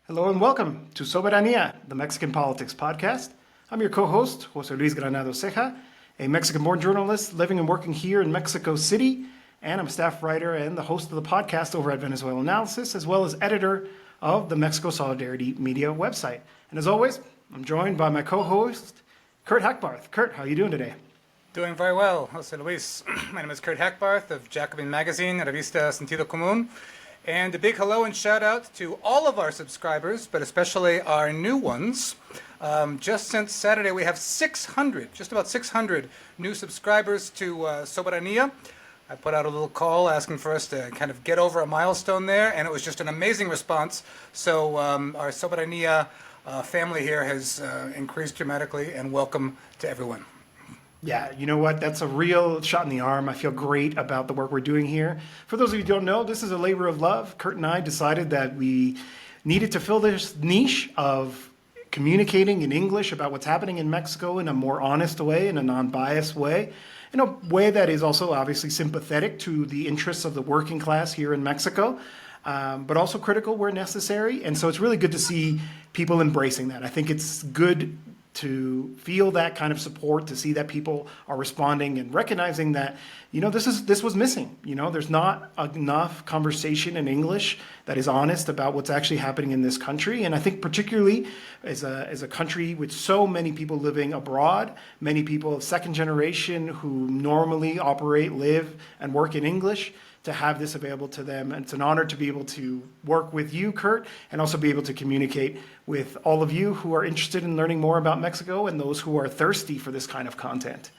Hello and welcome to Soberanía, the Mexican Politics Podcast. I'm your co-host, José Luis Granados Ceja, a Mexican-born journalist living and working here in Mexico City, and I'm a staff writer and the host of the podcast over at Venezuela Analysis, as well as editor of the Mexico Solidarity Media website. And as always, I'm joined by my co-host, Kurt Hackbarth. Kurt, how are you doing today? Doing very well, José Luis. My name is Kurt Hackbarth of Jacobin Magazine, Revista Sentido Común. And a big hello and shout out to all of our subscribers, but especially our new ones. Just since Saturday, we have just about 600 new subscribers to Soberanía. I put out a little call asking for us to kind of get over a milestone there, and it was just an amazing response. So our Soberanía family here has increased dramatically, and welcome to everyone. Yeah, you know what? That's a real shot in the arm. I feel great about the work we're doing here. For those of you who don't know, this is a labor of love. Kurt and I decided that we needed to fill this niche of communicating in English about what's happening in Mexico in a more honest way, in a non-biased way, in a way that is also obviously sympathetic to the interests of the working class here in Mexico, but also critical where necessary. And so it's really good to see people embracing that. I think it's good to feel that kind of support, to see that people are responding and recognizing that, this was missing. There's not enough conversation in English that is honest about what's actually happening in this country. And I think particularly as a country with so many people living abroad, many people of second generation who normally operate, live, and work in English, to have this available to them. And it's an honor to be able to work with you, Kurt, and also be able to communicate with all of you who are interested in learning more about Mexico and those who are thirsty for this kind of content.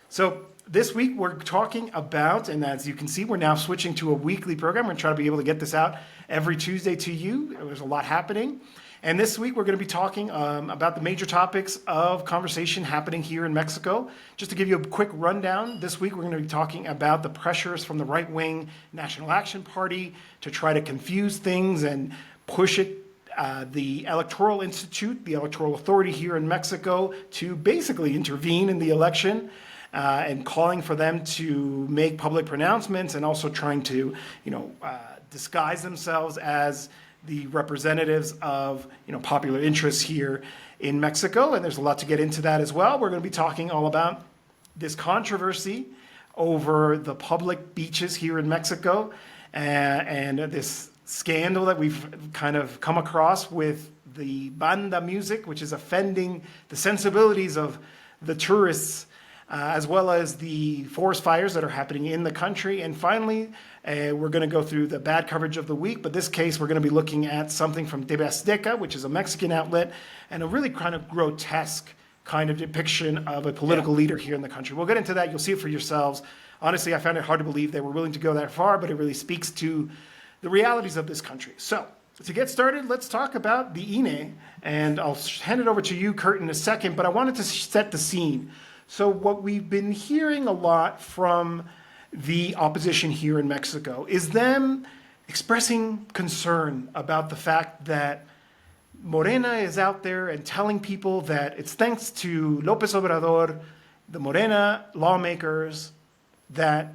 So this week we're talking about, and as you can see, we're now switching to a weekly program. We're going to try to be able to get this out every Tuesday to you. There's a lot happening. And this week we're going to be talking about the major topics of conversation happening here in Mexico. Just to give you a quick rundown, this week we're going to be talking about the pressures from the right-wing National Action Party to try to confuse things and push it, the Electoral Institute, the electoral authority here in Mexico, to basically intervene in the election and calling for them to make public pronouncements and also trying to, disguise themselves as the representatives of popular interests here in Mexico. And there's a lot to get into that as well. We're going to be talking all about this controversy over the public beaches here in Mexico and this scandal that we've kind of come across with the Banda music, which is offending the sensibilities of the tourists, as well as the forest fires that are happening in the country. And finally, we're going to go through the bad coverage of the week, but this case we're going to be looking at something from TV Azteca, which is a Mexican outlet, and a really kind of grotesque kind of depiction of a political leader here in the country. We'll get into that. You'll see it for yourselves. Honestly, I found it hard to believe they were willing to go that far, but it really speaks to the realities of this country. So to get started, let's talk about the INE, and I'll hand it over to you, Kurt, in a second, but I wanted to set the scene. So what we've been hearing a lot from the opposition here in Mexico is them expressing concern about the fact that Morena is out there and telling people that it's thanks to López Obrador, the Morena lawmakers, that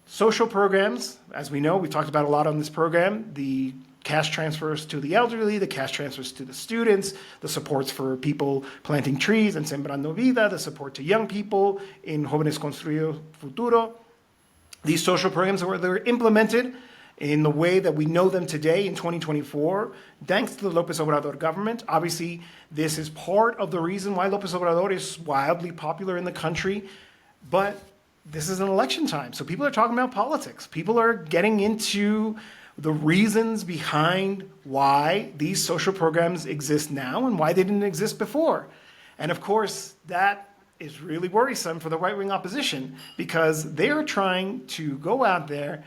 social programs, as we know, we talked about a lot on this program, the cash transfers to the elderly, the cash transfers to the students, the supports for people planting trees and Sembrando Vida, the support to young people in Jóvenes Construyendo Futuro. These social programs they're implemented in the way that we know them today in 2024, thanks to the López Obrador government. Obviously, this is part of the reason why López Obrador is wildly popular in the country, but this is an election time, so people are talking about politics. People are getting into the reasons behind why these social programs exist now and why they didn't exist before. And of course, that is really worrisome for the right-wing opposition because they're trying to go out there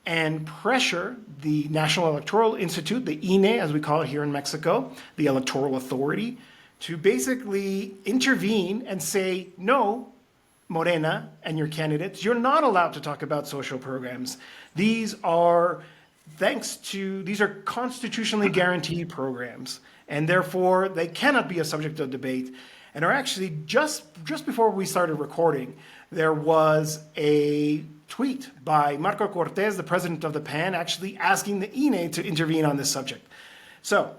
and pressure the National Electoral Institute, the INE, as we call it here in Mexico, the electoral authority, to basically intervene and say, no, Morena and your candidates, you're not allowed to talk about social programs. These are constitutionally guaranteed programs, and therefore they cannot be a subject of debate. And are actually, just before we started recording, there was a tweet by Marco Cortés, the president of the PAN, actually asking the INE to intervene on this subject. So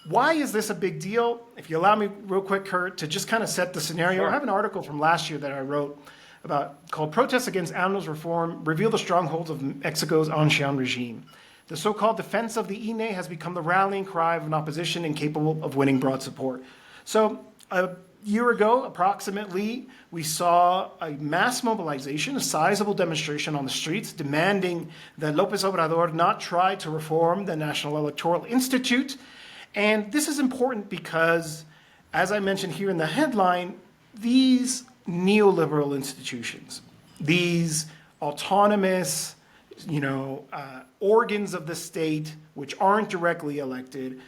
why is this a big deal? If you allow me real quick, Kurt, to just kind of set the scenario. Sure. I have an article from last year that I wrote called Protests Against AMLO's Reform Reveal the Strongholds of Mexico's Ancien Regime. The so-called defense of the INE has become the rallying cry of an opposition incapable of winning broad support. So a year ago, approximately, we saw a mass mobilization, a sizable demonstration on the streets demanding that López Obrador not try to reform the National Electoral Institute. And this is important because, as I mentioned here in the headline, these neoliberal institutions, these autonomous, organs of the state which aren't directly elected,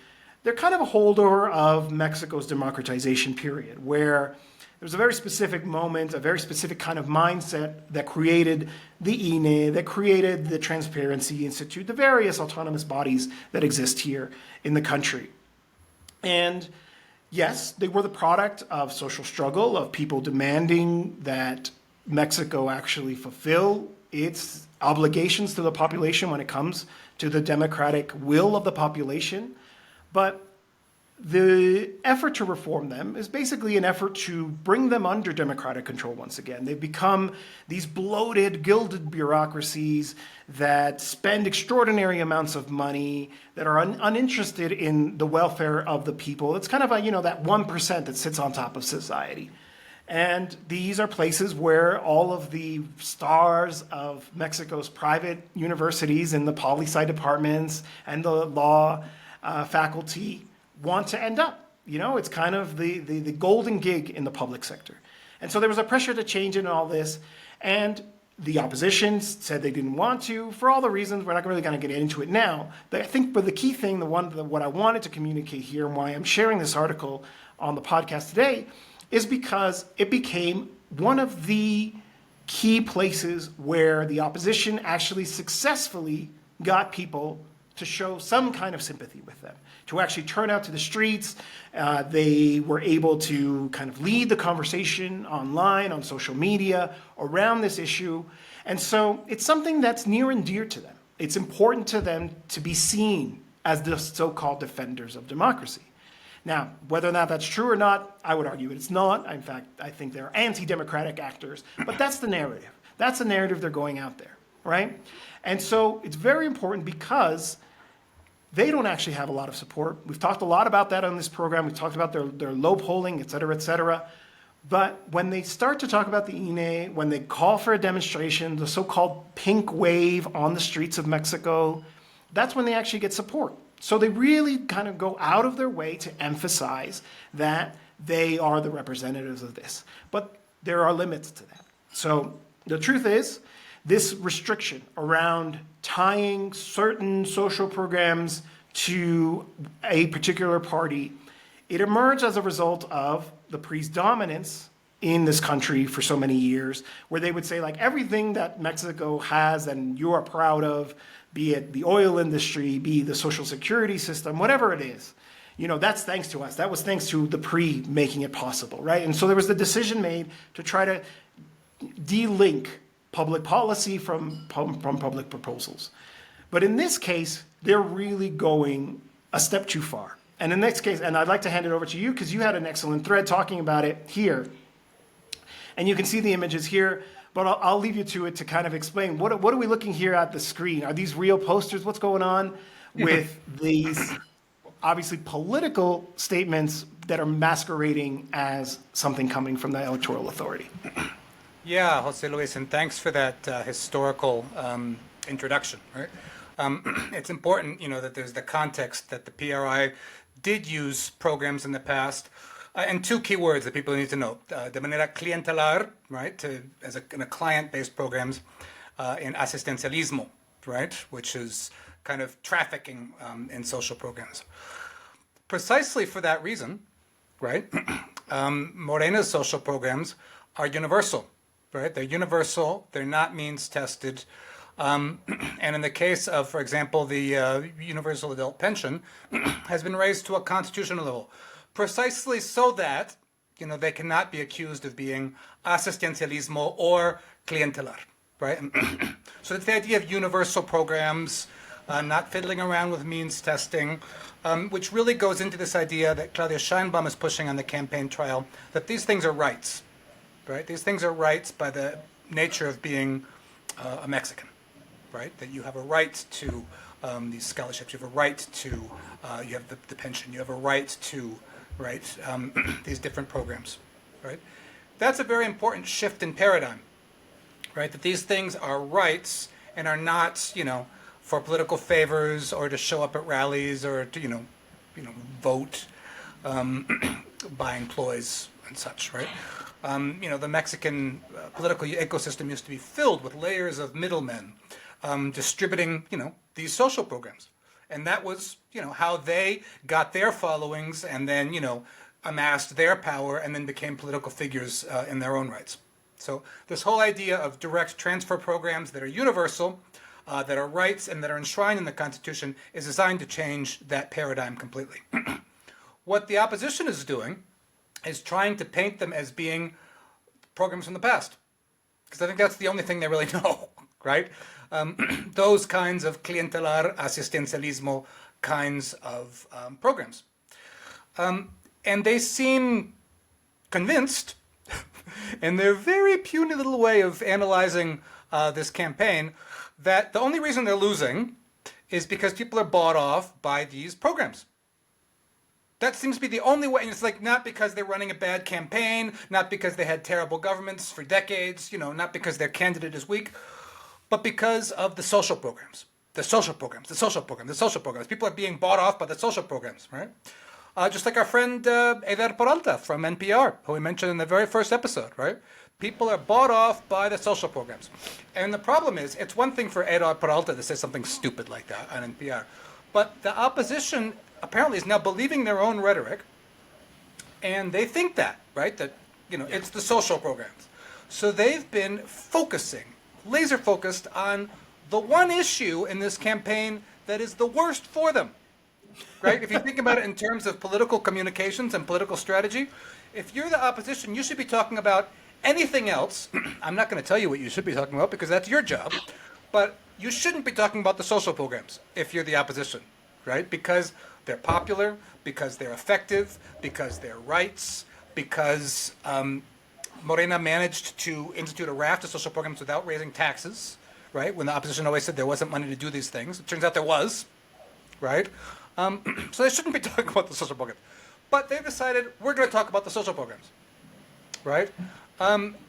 they're kind of a holdover of Mexico's democratization period, where there's a very specific moment, a very specific kind of mindset that created the INE, that created the Transparency Institute, the various autonomous bodies that exist here in the country. And yes, they were the product of social struggle, of people demanding that Mexico actually fulfill its obligations to the population when it comes to the democratic will of the population. But the effort to reform them is basically an effort to bring them under democratic control once again. They've become these bloated, gilded bureaucracies that spend extraordinary amounts of money, that are uninterested in the welfare of the people. It's kind of that 1% that sits on top of society. And these are places where all of the stars of Mexico's private universities and the poli-sci departments and the law faculty want to end up. It's kind of the golden gig in the public sector. And so there was a pressure to change in all this. And the opposition said they didn't want to, for all the reasons. We're not really going to get into it now. But I think the key thing, what I wanted to communicate here and why I'm sharing this article on the podcast today is because it became one of the key places where the opposition actually successfully got people to show some kind of sympathy with them, to actually turn out to the streets. They were able to kind of lead the conversation online, on social media, around this issue. And so it's something that's near and dear to them. It's important to them to be seen as the so-called defenders of democracy. Now, whether or not that's true or not, I would argue it's not. In fact, I think they're anti-democratic actors. But that's the narrative. That's the narrative they're going out there, right? And so it's very important because they don't actually have a lot of support. We've talked a lot about that on this program. We've talked about their low polling, et cetera, et cetera. But when they start to talk about the INE, when they call for a demonstration, the so-called pink wave on the streets of Mexico, that's when they actually get support. So they really kind of go out of their way to emphasize that they are the representatives of this. But there are limits to that. So the truth is, this restriction around tying certain social programs to a particular party, it emerged as a result of the PRI's dominance in this country for so many years, where they would say, like, everything that Mexico has and you are proud of, be it the oil industry, be the social security system, whatever it is, that's thanks to us. That was thanks to the PRI making it possible, right? And so there was the decision made to try to de-link public policy from public proposals. But in this case, they're really going a step too far. And in this case, and I'd like to hand it over to you because you had an excellent thread talking about it here. And you can see the images here, but I'll leave you to it to kind of explain. What are we looking here at the screen? Are these real posters? What's going on with these obviously political statements that are masquerading as something coming from the electoral authority? Yeah, José Luis, and thanks for that historical introduction. Right? It's important, that there's the context that the PRI did use programs in the past, and two key words that people need to know: de manera clientelar, right, in a client-based programs, in asistencialismo, right, which is kind of trafficking in social programs. Precisely for that reason, right, Morena's social programs are universal. Right? They're universal. They're not means tested. And in the case of, for example, the universal adult pension has been raised to a constitutional level, precisely so that, they cannot be accused of being asistencialismo or clientelar, right? So it's the idea of universal programs, not fiddling around with means testing, which really goes into this idea that Claudia Sheinbaum is pushing on the campaign trail, that these things are rights, right? These things are rights by the nature of being a Mexican, right? That you have a right to these scholarships, you have a right to, you have the pension, you have a right to, right, these different programs, right? That's a very important shift in paradigm, right? That these things are rights and are not, for political favors or to show up at rallies or to, vote by employees and such, right? The Mexican political ecosystem used to be filled with layers of middlemen distributing, these social programs. And that was, how they got their followings and then, amassed their power and then became political figures in their own rights. So this whole idea of direct transfer programs that are universal, that are rights and that are enshrined in the Constitution is designed to change that paradigm completely. What the opposition is doing is trying to paint them as being programs from the past. Because I think that's the only thing they really know, right? Those kinds of clientelar asistencialismo kinds of programs. And they seem convinced, in their very puny little way of analyzing this campaign, that the only reason they're losing is because people are bought off by these programs. That seems to be the only way, and it's like not because they're running a bad campaign, not because they had terrible governments for decades, not because their candidate is weak, but because of the social programs. The social programs, the social programs, the social programs. People are being bought off by the social programs, right? Just like our friend Eder Peralta from NPR, who we mentioned in the very first episode, right? People are bought off by the social programs. And the problem is, it's one thing for Eder Peralta to say something stupid like that on NPR, but the opposition apparently is now believing their own rhetoric, and they think that, right? That, it's the social programs. So they've been focusing, laser focused on the one issue in this campaign that is the worst for them. Right? If you think about it in terms of political communications and political strategy, if you're the opposition, you should be talking about anything else. I'm not going to tell you what you should be talking about because that's your job. But you shouldn't be talking about the social programs if you're the opposition, right? Because they're popular, because they're effective, because they're rights, because Morena managed to institute a raft of social programs without raising taxes, right? When the opposition always said there wasn't money to do these things. It turns out there was, right? So they shouldn't be talking about the social programs. But they've decided we're going to talk about the social programs, right?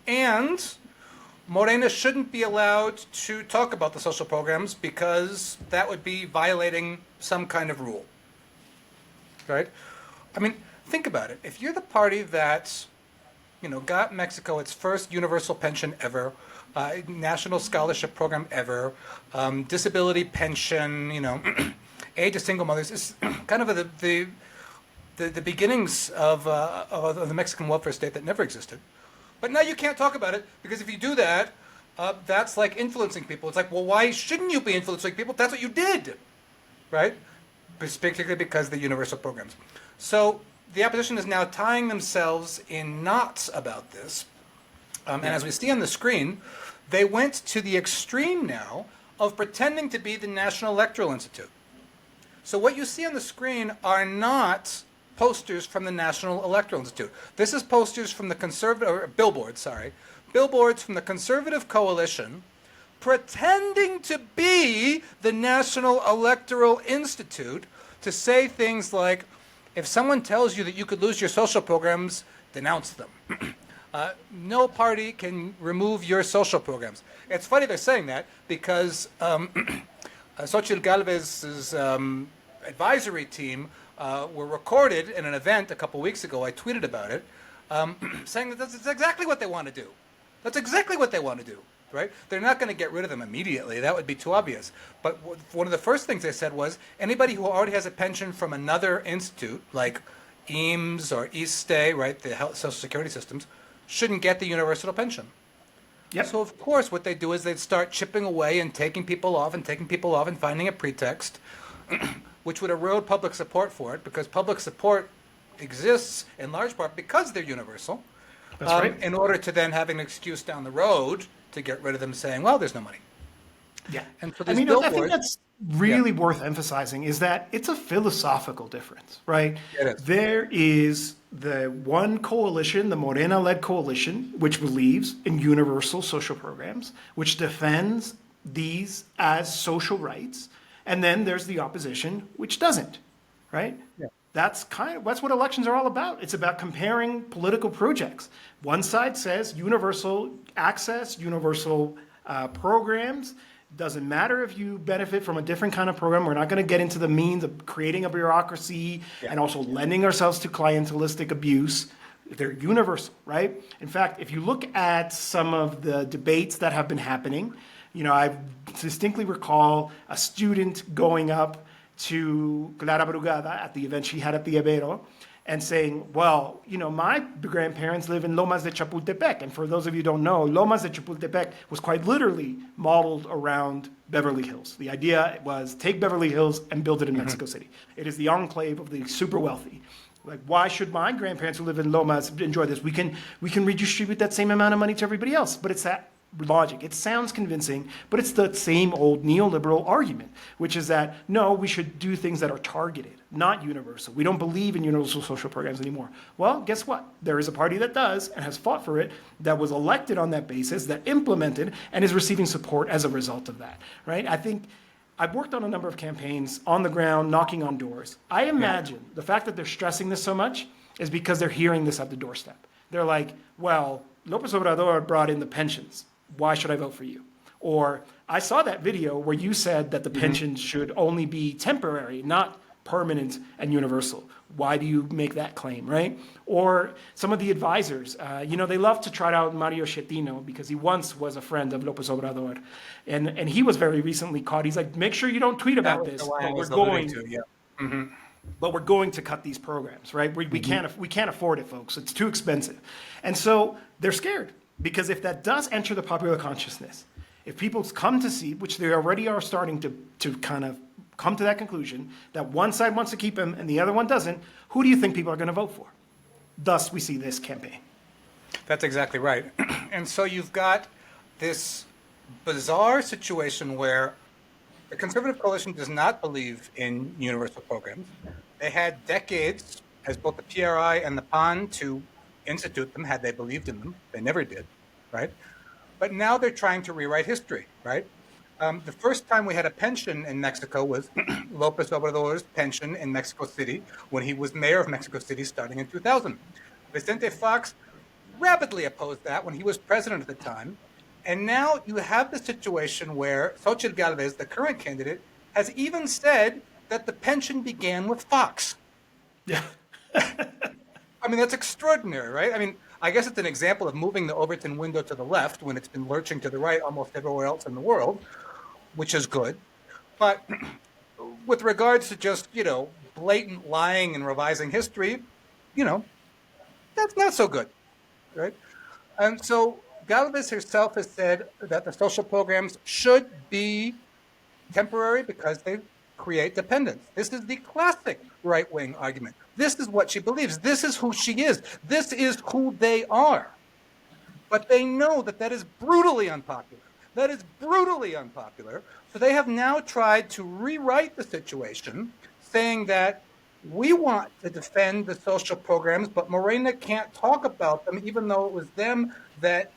And Morena shouldn't be allowed to talk about the social programs because that would be violating some kind of rule, right? I mean, think about it. If you're the party that, got Mexico its first universal pension ever, national scholarship program ever, disability pension, aid to single mothers, is kind of the beginnings of the Mexican welfare state that never existed. But now you can't talk about it because if you do that, that's like influencing people. It's like, well, why shouldn't you be influencing people? That's what you did, right? Particularly because of the universal programs. So the opposition is now tying themselves in knots about this. And as we see on the screen, they went to the extreme now of pretending to be the National Electoral Institute. So what you see on the screen are not posters from the National Electoral Institute. This is posters from the billboards from the Conservative Coalition pretending to be the National Electoral Institute to say things like, if someone tells you that you could lose your social programs, denounce them. No party can remove your social programs. It's funny they're saying that because Xochitl Galvez's advisory team were recorded in an event a couple weeks ago. I tweeted about it, saying that that's exactly what they want to do. That's exactly what they want to do, right? They're not going to get rid of them immediately. That would be too obvious. But one of the first things they said was anybody who already has a pension from another institute, like EAMS or ISSSTE, right, the health, social security systems, shouldn't get the universal pension. Yep. So, of course, what they do is they'd start chipping away and taking people off and finding a pretext, which would erode public support for it, because public support exists in large part because they're universal. That's right. In order to then have an excuse down the road to get rid of them saying, well, there's no money. Yeah. And for I these mean, billboards, I think really worth emphasizing is that it's a philosophical difference, right? It is. There is the one coalition, the Morena-led coalition, which believes in universal social programs, which defends these as social rights. And then there's the opposition, which doesn't, right? Yeah. That's what elections are all about. It's about comparing political projects. One side says universal access, universal programs. Doesn't matter if you benefit from a different kind of program. We're not going to get into the means of creating a bureaucracy and also lending ourselves to clientelistic abuse. They're universal, right? In fact, if you look at some of the debates that have been happening, I distinctly recall a student going up to Clara Brugada at the event she had at the Ibero and saying, well, my grandparents live in Lomas de Chapultepec. And for those of you who don't know, Lomas de Chapultepec was quite literally modeled around Beverly Hills. The idea was take Beverly Hills and build it in Mexico City. It is the enclave of the super wealthy. Like, why should my grandparents who live in Lomas enjoy this? We can redistribute that same amount of money to everybody else. But it's that logic. It sounds convincing, but it's the same old neoliberal argument, which is that, no, we should do things that are targeted, not universal. We don't believe in universal social programs anymore. Well, guess what? There is a party that does and has fought for it, that was elected on that basis, that implemented and is receiving support as a result of that, right? I think I've worked on a number of campaigns on the ground, knocking on doors. I imagine the fact that they're stressing this so much is because they're hearing this at the doorstep. They're like, well, López Obrador brought in the pensions. Why should I vote for you? Or I saw that video where you said that the pensions should only be temporary, not permanent and universal. Why do you make that claim, right? Or some of the advisors, they love to trot out Mario Schettino because he once was a friend of López Obrador. And he was very recently caught. He's like, make sure you don't tweet about this, but we're going to cut these programs, right? We can't afford it, folks. It's too expensive. And so they're scared. Because if that does enter the popular consciousness, if people come to see, which they already are starting to kind of come to that conclusion, that one side wants to keep him and the other one doesn't, who do you think people are going to vote for? Thus, we see this campaign. That's exactly right. And so you've got this bizarre situation where the conservative coalition does not believe in universal programs. They had decades, as both the PRI and the PAN, to institute them had they believed in them. They never did, right? But now they're trying to rewrite history, right? The first time we had a pension in Mexico was López Obrador's pension in Mexico City when he was mayor of Mexico City starting in 2000. Vicente Fox rapidly opposed that when he was president at the time. And now you have the situation where Xochitl Gálvez, the current candidate, has even said that the pension began with Fox. Yeah. I mean, that's extraordinary, right? I mean, I guess it's an example of moving the Overton window to the left when it's been lurching to the right almost everywhere else in the world, which is good. But with regards to just, blatant lying and revising history, that's not so good, right? And so Gálvez herself has said that the social programs should be temporary because they create dependence. This is the classic right-wing argument. This is what she believes. This is who she is. This is who they are. But they know that that is brutally unpopular. That is brutally unpopular. So they have now tried to rewrite the situation, saying that we want to defend the social programs, but Morena can't talk about them, even though it was them that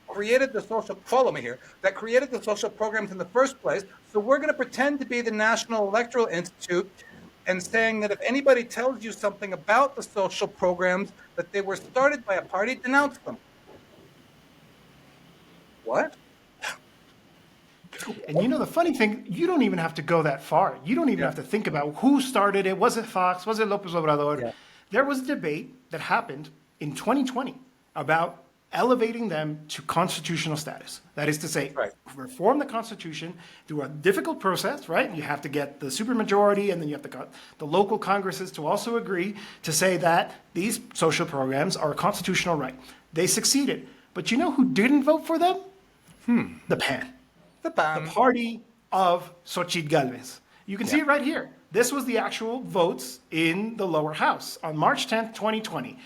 created the social, follow me here, that created the social programs in the first place. So we're going to pretend to be the National Electoral Institute and saying that if anybody tells you something about the social programs, that they were started by a party, denounce them. What? And the funny thing, you don't even have to go that far. You don't even have to think about who started it. Was it Fox? Was it López Obrador? Yeah. There was a debate that happened in 2020 about elevating them to constitutional status. That is to say, reform the Constitution through a difficult process, right? You have to get the supermajority, and then you have to get the local Congresses to also agree to say that these social programs are a constitutional right. They succeeded. But you know who didn't vote for them? The PAN. The party of Xochitl Gálvez. You can see it right here. This was the actual votes in the lower house on March 10th, 2020.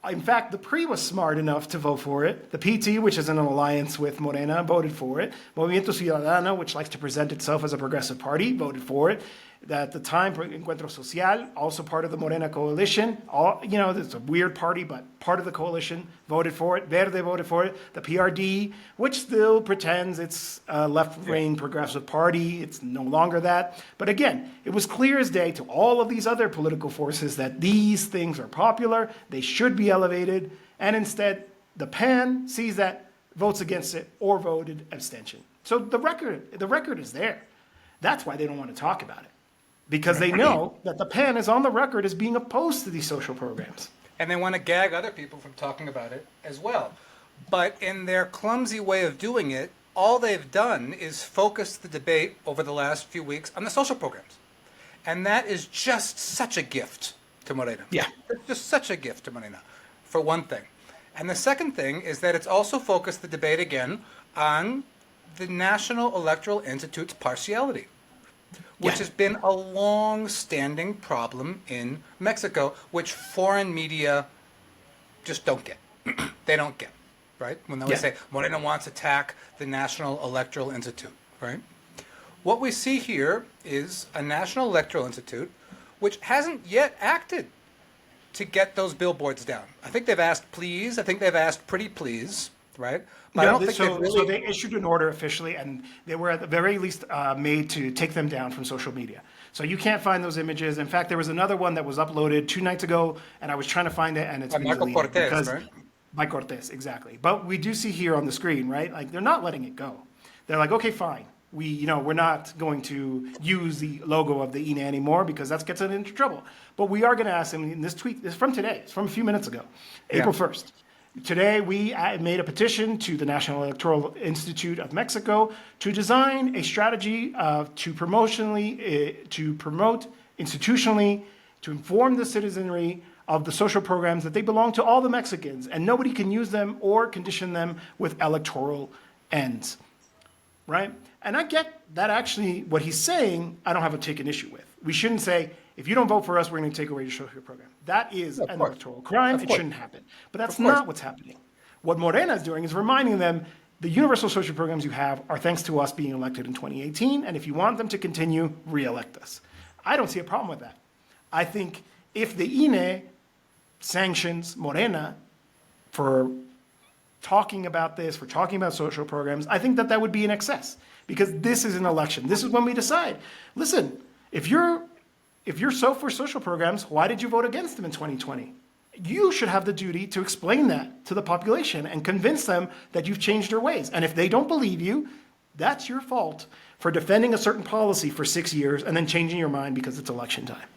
In fact, the PRI was smart enough to vote for it. The PT, which is in an alliance with Morena, voted for it. Movimiento Ciudadano, which likes to present itself as a progressive party, voted for it. At the time, Encuentro Social, also part of the Morena coalition, it's a weird party, but part of the coalition, voted for it. Verde voted for it. The PRD, which still pretends it's a left-wing progressive party, it's no longer that. But again, it was clear as day to all of these other political forces that these things are popular, they should be elevated, and instead, the PAN sees that, votes against it, or voted abstention. So the record is there. That's why they don't want to talk about it. Because they know that the PAN is on the record as being opposed to these social programs. And they want to gag other people from talking about it as well. But in their clumsy way of doing it, all they've done is focus the debate over the last few weeks on the social programs. And that is just such a gift to Morena. Yeah. It's just such a gift to Morena, for one thing. And the second thing is that it's also focused the debate again on the National Electoral Institute's partiality, which has been a long-standing problem in Mexico, which foreign media just don't get. They don't get, right? When they always say, Morena wants to attack the National Electoral Institute, right? What we see here is a National Electoral Institute which hasn't yet acted to get those billboards down. I think they've asked please. I think they've asked pretty please, right? But I don't think so they issued an order officially, and they were at the very least made to take them down from social media. So you can't find those images. In fact, there was another one that was uploaded 2 nights ago, and I was trying to find it, and it's been deleted. Cortez, right? By Cortez, exactly. But we do see here on the screen, right? Like, they're not letting it go. They're like, okay, fine. We're not going to use the logo of the INE anymore because that gets us into trouble. But we are going to ask them in this tweet. It's from today. It's from a few minutes ago, April 1st. Today, we made a petition to the National Electoral Institute of Mexico to design a strategy to promote institutionally, to inform the citizenry of the social programs that they belong to all the Mexicans, and nobody can use them or condition them with electoral ends, right? And I get that actually what he's saying, I don't have a taken issue with. We shouldn't say, if you don't vote for us, we're going to take away your social program. That is an electoral crime. It shouldn't happen. But that's not what's happening. What Morena is doing is reminding them the universal social programs you have are thanks to us being elected in 2018, and if you want them to continue, re-elect us. I don't see a problem with that. I think if the INE sanctions Morena for talking about this, for talking about social programs, I think that would be in excess, because this is an election. This is when we decide. Listen, if you're so for social programs, why did you vote against them in 2020? You should have the duty to explain that to the population and convince them that you've changed your ways. And if they don't believe you, that's your fault for defending a certain policy for 6 years and then changing your mind because it's election time.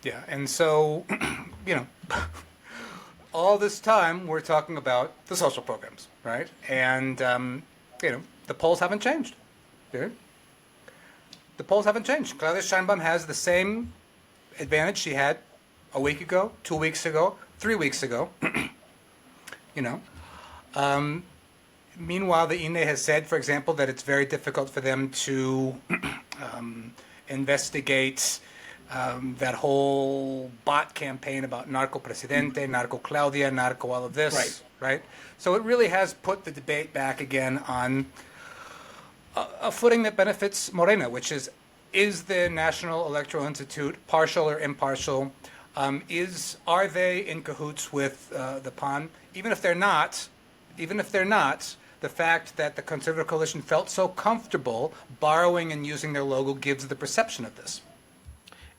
Yeah. And so, all this time we're talking about the social programs, right? And, the polls haven't changed. The polls haven't changed. Claudia Sheinbaum has the same advantage she had a week ago, 2 weeks ago, 3 weeks ago. Meanwhile, the INE has said, for example, that it's very difficult for them to investigate that whole bot campaign about narco presidente, narco Claudia, narco all of this, right? So it really has put the debate back again on a footing that benefits Morena, which is the National Electoral Institute partial or impartial? Are they in cahoots with the PAN? Even if they're not, the fact that the Conservative Coalition felt so comfortable borrowing and using their logo gives the perception of this.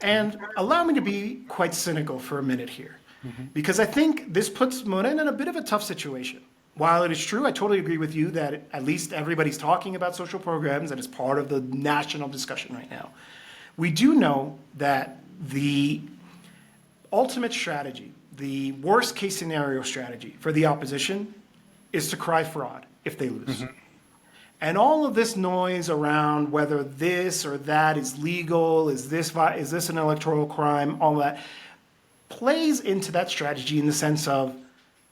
And allow me to be quite cynical for a minute here, because I think this puts Morena in a bit of a tough situation. While it is true, I totally agree with you that at least everybody's talking about social programs and it's part of the national discussion right now. We do know that the ultimate strategy, the worst case scenario strategy for the opposition is to cry fraud if they lose. And all of this noise around whether this or that is legal, is this an electoral crime, all that, plays into that strategy in the sense of,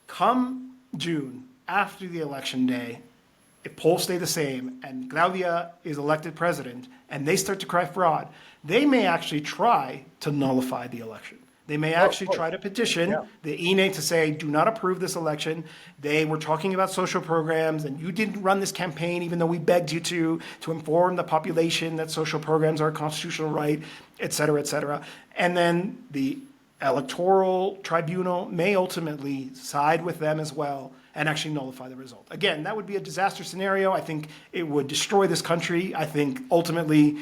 come June, after the election day, if polls stay the same and Claudia is elected president and they start to cry fraud, they may actually try to nullify the election. They may actually try to petition the INE to say, do not approve this election. They were talking about social programs, and you didn't run this campaign, even though we begged you to inform the population that social programs are a constitutional right, et cetera, et cetera. And then the electoral tribunal may ultimately side with them as well and actually nullify the result. Again, that would be a disaster scenario. I think it would destroy this country. I think ultimately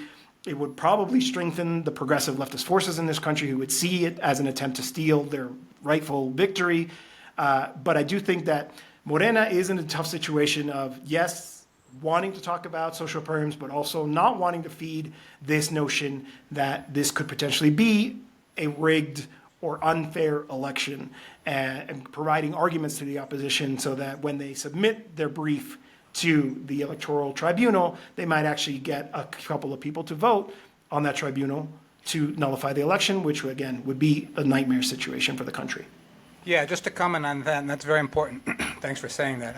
it would probably strengthen the progressive leftist forces in this country who would see it as an attempt to steal their rightful victory. But I do think that Morena is in a tough situation of, yes, wanting to talk about social programs, but also not wanting to feed this notion that this could potentially be a rigged or unfair election, and providing arguments to the opposition so that when they submit their brief to the electoral tribunal, they might actually get a couple of people to vote on that tribunal to nullify the election, which again would be a nightmare situation for the country. Yeah, just to comment on that, and that's very important. Thanks for saying that.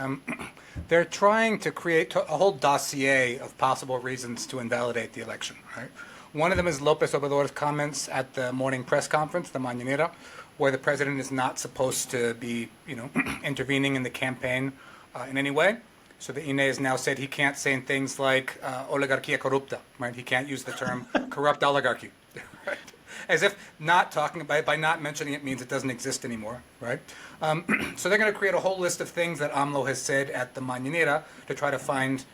They're trying to create a whole dossier of possible reasons to invalidate the election, right? One of them is López Obrador's comments at the morning press conference, the Mañanera, where the president is not supposed to be, intervening in the campaign in any way. So the INE has now said he can't say things like oligarquía corrupta, right? He can't use the term corrupt oligarchy, right? As if not talking by not mentioning it means it doesn't exist anymore, right? So they're going to create a whole list of things that AMLO has said at the Mañanera to try to find,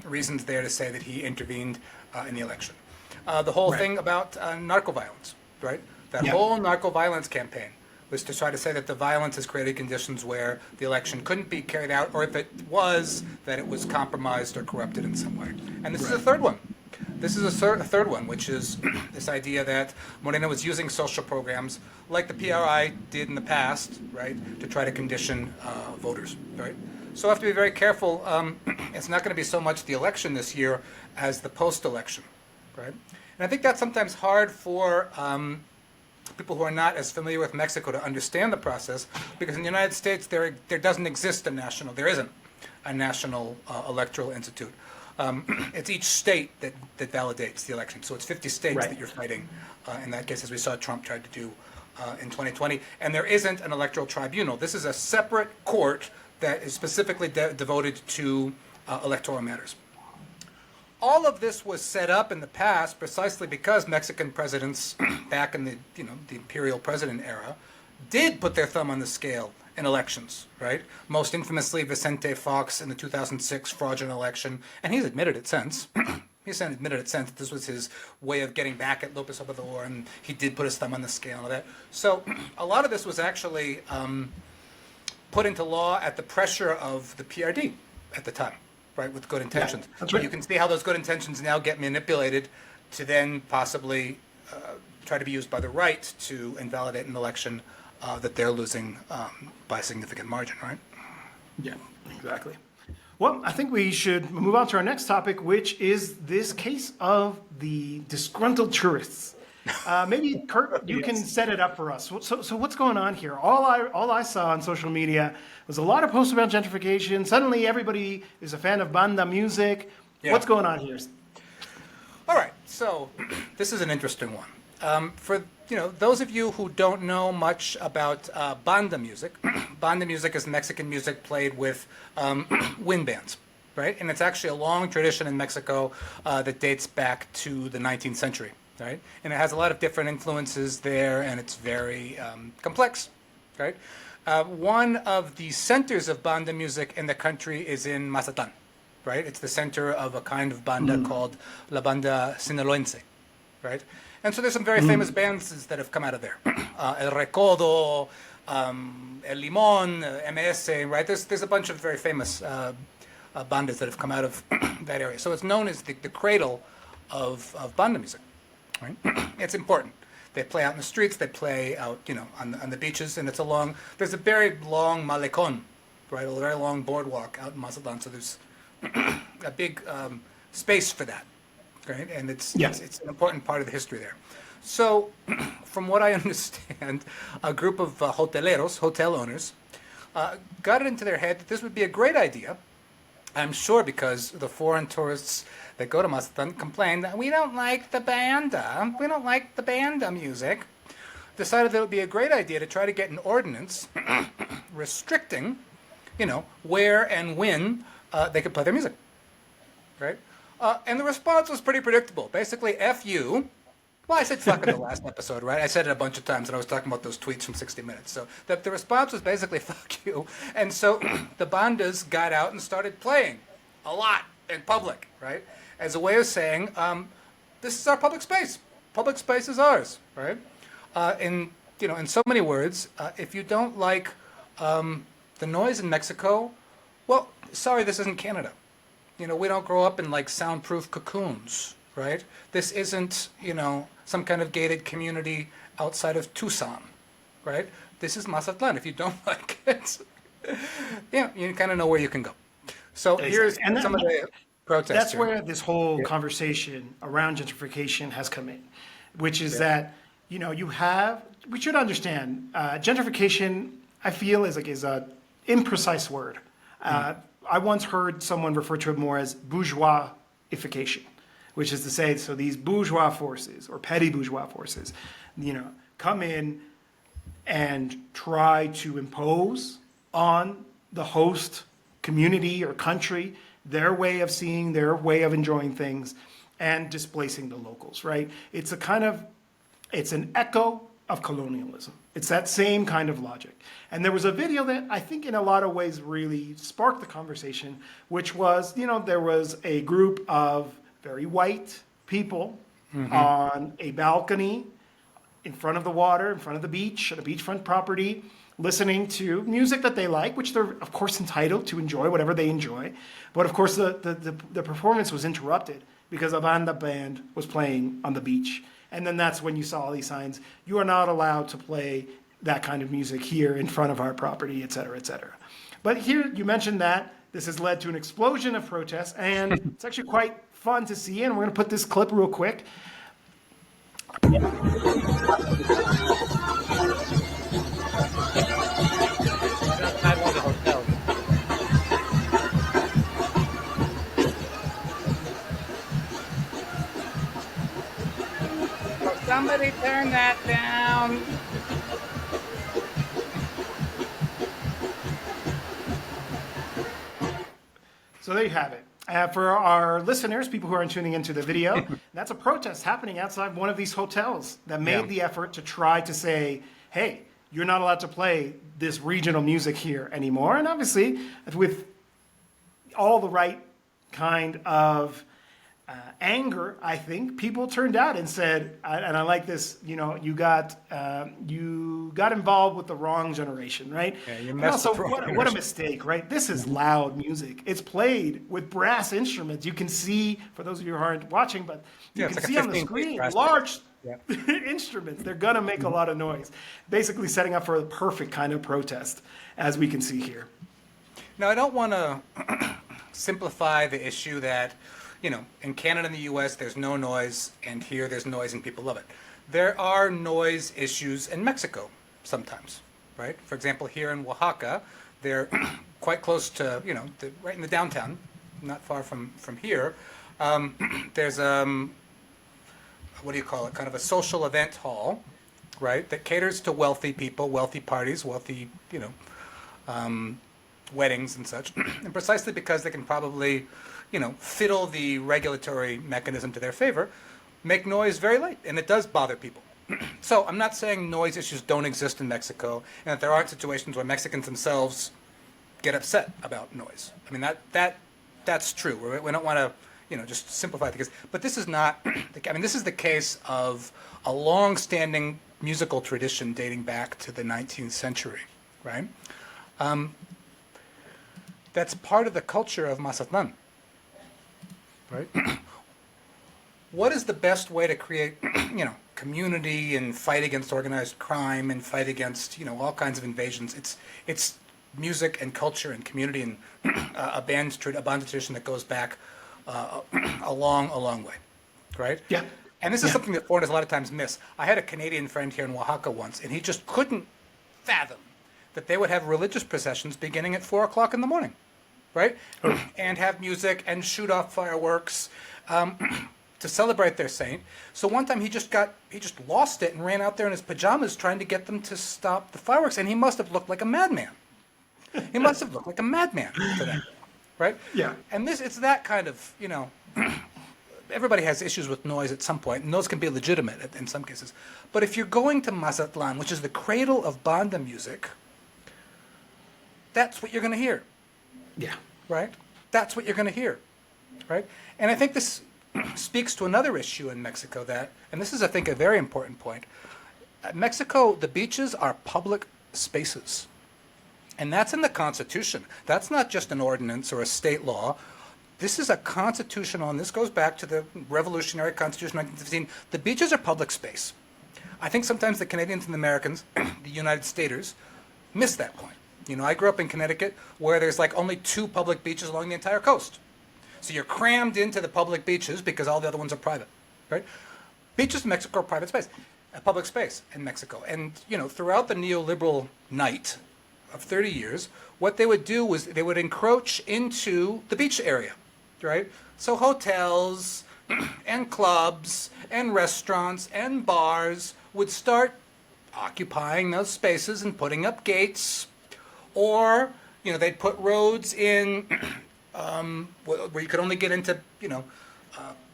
reasons there to say that he intervened in the election. The whole thing about narco-violence, right? That whole narco-violence campaign was to try to say that the violence has created conditions where the election couldn't be carried out, or if it was, that it was compromised or corrupted in some way. And this is a third one. This is a third one, which is this idea that Morena was using social programs like the PRI did in the past, right, to try to condition voters, right? So we have to be very careful. It's not going to be so much the election this year as the post-election, right? And I think that's sometimes hard for people who are not as familiar with Mexico to understand the process, because in the United States there doesn't exist there isn't a national electoral institute. It's each state that validates the election. So it's 50 states that you're fighting in that case, as we saw Trump tried to do in 2020. And there isn't an electoral tribunal. This is a separate court that is specifically devoted to electoral matters. All of this was set up in the past precisely because Mexican presidents back in the imperial president era did put their thumb on the scale in elections, right? Most infamously, Vicente Fox in the 2006 fraudulent election, and he's admitted it since. He's admitted it since. This was his way of getting back at López Obrador, and he did put his thumb on the scale and all that. So a lot of this was actually put into law at the pressure of the PRD at the time, right, with good intentions. Yeah, that's right. You can see how those good intentions now get manipulated to then possibly try to be used by the right to invalidate an election that they're losing by a significant margin, right? Yeah, exactly. Well, I think we should move on to our next topic, which is this case of the disgruntled tourists. Maybe, Kurt, you can set it up for us. So what's going on here? All I saw on social media was a lot of posts about gentrification. Suddenly everybody is a fan of Banda music. Yeah. What's going on here? All right, so this is an interesting one. For those of you who don't know much about Banda music, Banda music is Mexican music played with wind bands, right? And it's actually a long tradition in Mexico that dates back to the 19th century, right? And it has a lot of different influences there, and it's very complex, right? One of the centers of Banda music in the country is in Mazatlan, right? It's the center of a kind of Banda called La Banda Sinaloense, right? And so there's some very famous bands that have come out of there. El Recodo, El Limón, MS, right? There's a bunch of very famous bandas that have come out of that area. So it's known as the cradle of Banda music, right? It's important. They play out in the streets, they play out, on the beaches, and there's a very long malecón, right? A very long boardwalk out in Mazatlan, so there's a big space for that. Right, and it's an important part of the history there. So, from what I understand, a group of hotel owners, got it into their head that this would be a great idea. I'm sure because the foreign tourists that go to Mazatlan complain that we don't like the banda music. decided that it would be a great idea to try to get an ordinance restricting, where and when they could play their music, right? And the response was pretty predictable. Basically, F you. Well, I said fuck in the last episode, right? I said it a bunch of times, and I was talking about those tweets from 60 Minutes. So the response was basically fuck you. And so the bandas got out and started playing a lot in public, right? As a way of saying, this is our public space. Public space is ours, right? In so many words, if you don't like the noise in Mexico, well, sorry, this isn't Canada. We don't grow up in like soundproof cocoons, right? This isn't, some kind of gated community outside of Tucson, right? This is Mazatlan. If you don't like it, you kind of know where you can go. So here's some of the protests. That's where this whole conversation around gentrification has come in, which is that, we should understand, gentrification, I feel, is a imprecise word. I once heard someone refer to it more as bourgeoisification, which is to say, so these bourgeois forces or petty bourgeois forces, come in and try to impose on the host community or country their way of seeing, their way of enjoying things, and displacing the locals, right? It's an echo of colonialism. It's that same kind of logic. And there was a video that I think in a lot of ways really sparked the conversation, which was, there was a group of very white people on a balcony in front of the water, in front of the beach, at a beachfront property, listening to music that they like, which they're, of course, entitled to enjoy, whatever they enjoy. But, of course, the performance was interrupted because a Banda band was playing on the beach. And then that's when you saw all these signs, you are not allowed to play that kind of music here in front of our property, et cetera, et cetera. But here, you mentioned that this has led to an explosion of protests, and it's actually quite fun to see, and we're going to put this clip real quick. Somebody turn that down. So there you have it. For our listeners, people who aren't tuning into the video, that's a protest happening outside one of these hotels that made the effort to try to say, hey, you're not allowed to play this regional music here anymore. And obviously, with all the right kind of anger, I think, people turned out and said, and I like this, you got involved with the wrong generation, right? Yeah, you and messed also, with the wrong what a mistake, right? This is loud music. It's played with brass instruments. You can see, for those of you who aren't watching, but you can see on the screen, large instruments. They're going to make a lot of noise. Basically setting up for the perfect kind of protest, as we can see here. Now, I don't want to simplify the issue that in Canada and the U.S., there's no noise, and here there's noise and people love it. There are noise issues in Mexico sometimes, right? For example, here in Oaxaca, they're quite close to, right in the downtown, not far from here. There's, what do you call it, kind of a social event hall, right, that caters to wealthy people, wealthy parties, wealthy, weddings and such. And precisely because they can probably fiddle the regulatory mechanism to their favor, make noise very late, and it does bother people. So I'm not saying noise issues don't exist in Mexico, and that there aren't situations where Mexicans themselves get upset about noise. I mean, that's true. We don't want to, just simplify the case. But this is not, this is the case of a long-standing musical tradition dating back to the 19th century, right? That's part of the culture of Mazatlan. Right? What is the best way to create, community and fight against organized crime and fight against, all kinds of invasions? It's music and culture and community and a band tradition that goes back a long way, right? Yeah. And this is something that foreigners a lot of times miss. I had a Canadian friend here in Oaxaca once, and he just couldn't fathom that they would have religious processions beginning at 4 o'clock in the morning. Right? And have music and shoot off fireworks. to celebrate their saint. So one time he just lost it and ran out there in his pajamas trying to get them to stop the fireworks, and he must have looked like a madman. He must have looked like a madman to them, right? Yeah. And it's that kind of, everybody has issues with noise at some point, and those can be legitimate in some cases. But if you're going to Mazatlan, which is the cradle of Banda music, that's what you're going to hear. Yeah. Right? That's what you're going to hear. Right? And I think this speaks to another issue in Mexico and this is, I think, a very important point. Mexico, the beaches are public spaces. And that's in the Constitution. That's not just an ordinance or a state law. This is a constitutional, and this goes back to the Revolutionary Constitution of 1915. The beaches are public space. I think sometimes the Canadians and the Americans, the United Staters, miss that point. I grew up in Connecticut where there's like only 2 public beaches along the entire coast. So you're crammed into the public beaches because all the other ones are private, right? Beaches in Mexico are private space, a public space in Mexico. And, throughout the neoliberal night of 30 years, what they would do was they would encroach into the beach area, right? So hotels and clubs and restaurants and bars would start occupying those spaces and putting up gates, or they'd put roads in where you could only get into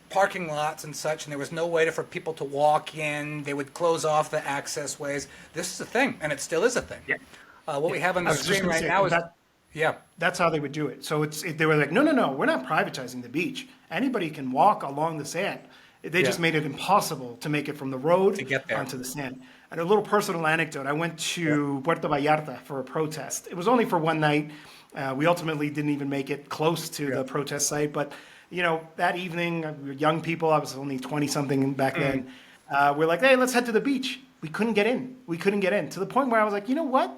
parking lots and such, and there was no way for people to walk in. They would close off the access ways. This is a thing, and it still is a thing. Yeah. What we have on the screen right now is that's how they would do it. So they were like, no, we're not privatizing the beach. Anybody can walk along the sand. They just made it impossible to make it from the road to get there onto the sand. And a little personal anecdote, I went to Puerto Vallarta for a protest. It was only for one night. We ultimately didn't even make it close to the protest site. But, that evening, we were young people. I was only 20-something back then. We're like, hey, let's head to the beach. We couldn't get in. To the point where I was like, you know what?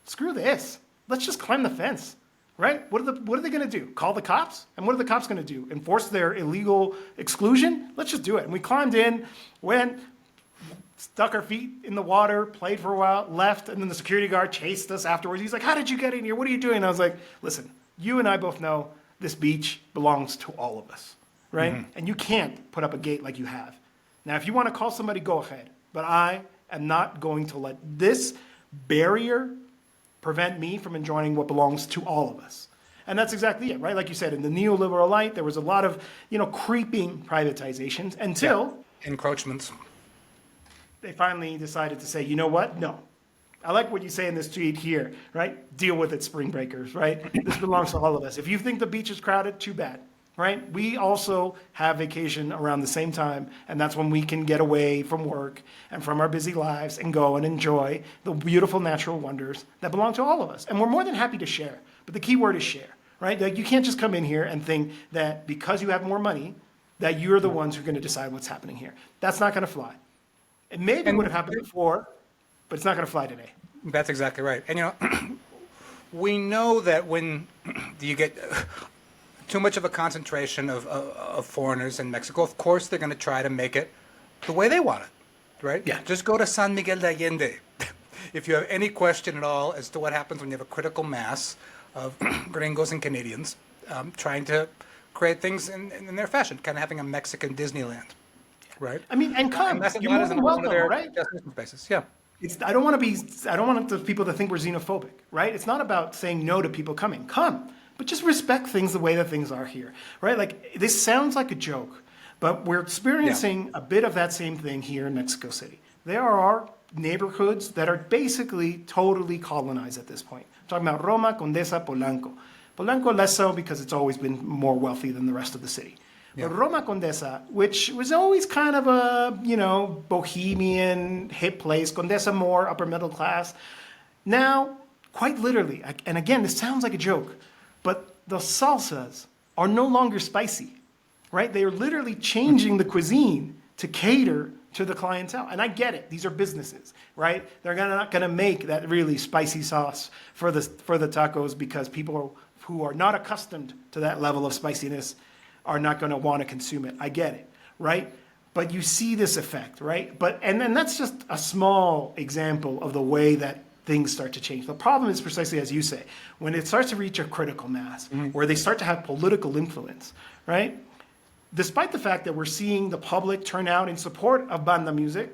Screw this. Let's just climb the fence, right? What are they going to do? Call the cops? And what are the cops going to do? Enforce their illegal exclusion? Let's just do it. And we climbed in, went, stuck our feet in the water, played for a while, left, and then the security guard chased us afterwards. He's like, how did you get in here? What are you doing? And I was like, listen, you and I both know this beach belongs to all of us, right? Mm-hmm. And you can't put up a gate like you have. Now, if you want to call somebody, go ahead. But I am not going to let this barrier prevent me from enjoying what belongs to all of us. And that's exactly it, right? Like you said, in the neoliberal light, there was a lot of, creeping privatizations until encroachments. They finally decided to say, you know what? No. I like what you say in this tweet here, right? Deal with it, spring breakers, right? This belongs to all of us. If you think the beach is crowded, too bad, right? We also have vacation around the same time, and that's when we can get away from work and from our busy lives and go and enjoy the beautiful natural wonders that belong to all of us. And we're more than happy to share, but the key word is share, right? Like, you can't just come in here and think that because you have more money, that you're the ones who are going to decide what's happening here. That's not going to fly. It maybe would have happened before, but it's not going to fly today. That's exactly right. And, we know that when you get too much of a concentration of foreigners in Mexico, of course they're going to try to make it the way they want it, right? Yeah. Just go to San Miguel de Allende. If you have any question at all as to what happens when you have a critical mass of gringos and Canadians trying to create things in their fashion, kind of having a Mexican Disneyland, right? I mean, and come, you're more than welcome, right? Spaces. Yeah. I don't want the people to think we're xenophobic, right? It's not about saying no to people coming. Come, but just respect things the way that things are here, right? Like, this sounds like a joke, but we're experiencing a bit of that same thing here in Mexico City. There are neighborhoods that are basically totally colonized at this point. I'm talking about Roma, Condesa, Polanco. Polanco less so because it's always been more wealthy than the rest of the city. Yeah. But Roma Condesa, which was always kind of a, bohemian, hip place, Condesa more upper middle class, now, quite literally, and again, this sounds like a joke, but the salsas are no longer spicy, right? They are literally changing the cuisine to cater to the clientele. And I get it. These are businesses, right? They're not going to make that really spicy sauce for the tacos because people who are not accustomed to that level of spiciness are not going to want to consume it. I get it, right? But you see this effect, right? And then that's just a small example of the way that things start to change. The problem is precisely as you say, when it starts to reach a critical mass, where they start to have political influence, right? despite the fact that we're seeing the public turn out in support of Banda music,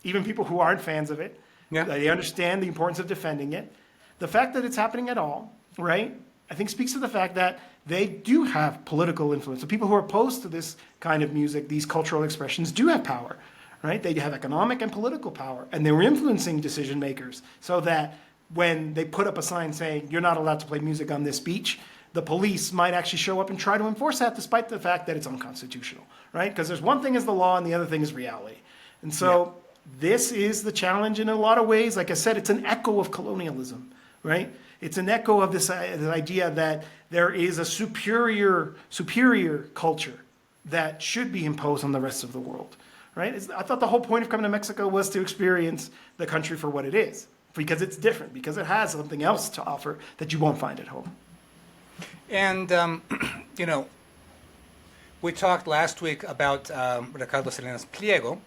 even people who aren't fans of it, they understand the importance of defending it. The fact that it's happening at all, right, I think speaks to the fact that they do have political influence. The people who are opposed to this kind of music, these cultural expressions, do have power, right? They have economic and political power, and they're influencing decision makers so that when they put up a sign saying, you're not allowed to play music on this beach, the police might actually show up and try to enforce that despite the fact that it's unconstitutional, right? Because there's one thing is the law and the other thing is reality. And so this is the challenge in a lot of ways. Like I said, it's an echo of colonialism, right? It's an echo of this idea that there is a superior culture that should be imposed on the rest of the world, right? I thought the whole point of coming to Mexico was to experience the country for what it is, because it's different, because it has something else to offer that you won't find at home. And, we talked last week about Ricardo Salinas Pliego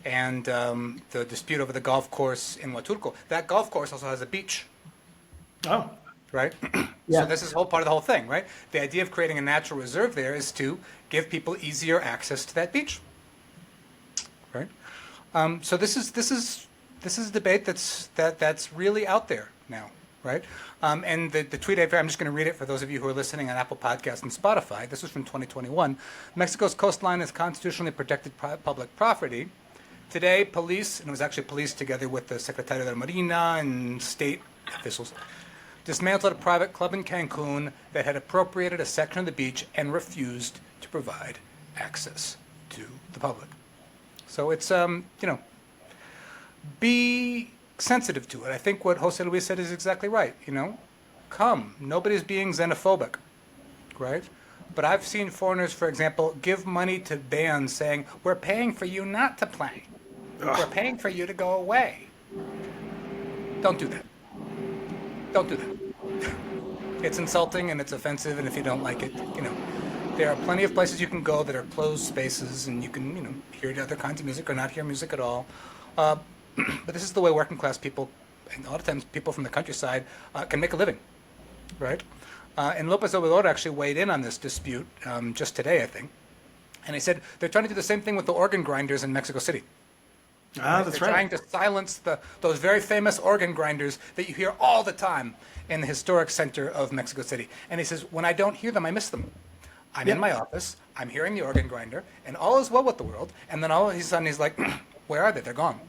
and the dispute over the golf course in Huatulco. That golf course also has a beach. Oh. Right? So this is part of the whole thing, right? The idea of creating a natural reserve there is to give people easier access to that beach. Right? So this is a debate that's really out there now, right? And the tweet, I'm just going to read it for those of you who are listening on Apple Podcasts and Spotify. This was from 2021. Mexico's coastline is constitutionally protected public property. Today, police, and it was actually police together with the Secretario de la Marina and state officials, dismantled a private club in Cancun that had appropriated a section of the beach and refused to provide access to the public. So it's, be sensitive to it. I think what José Luis said is exactly right. Come. Nobody's being xenophobic, right? But I've seen foreigners, for example, give money to bands saying, we're paying for you not to play. We're paying for you to go away. Don't do that. Don't do that. It's insulting and it's offensive, and if you don't like it, there are plenty of places you can go that are closed spaces, and you can, hear other kinds of music or not hear music at all. But this is the way working class people, and a lot of times people from the countryside, can make a living, right? And López Obrador actually weighed in on this dispute just today, I think. And he said they're trying to do the same thing with the organ grinders in Mexico City. That's They're trying to silence those very famous organ grinders that you hear all the time in the historic center of Mexico City. And he says, when I don't hear them, I miss them. I'm in my office, I'm hearing the organ grinder, and all is well with the world. And then all of a sudden he's like, where are they? They're gone.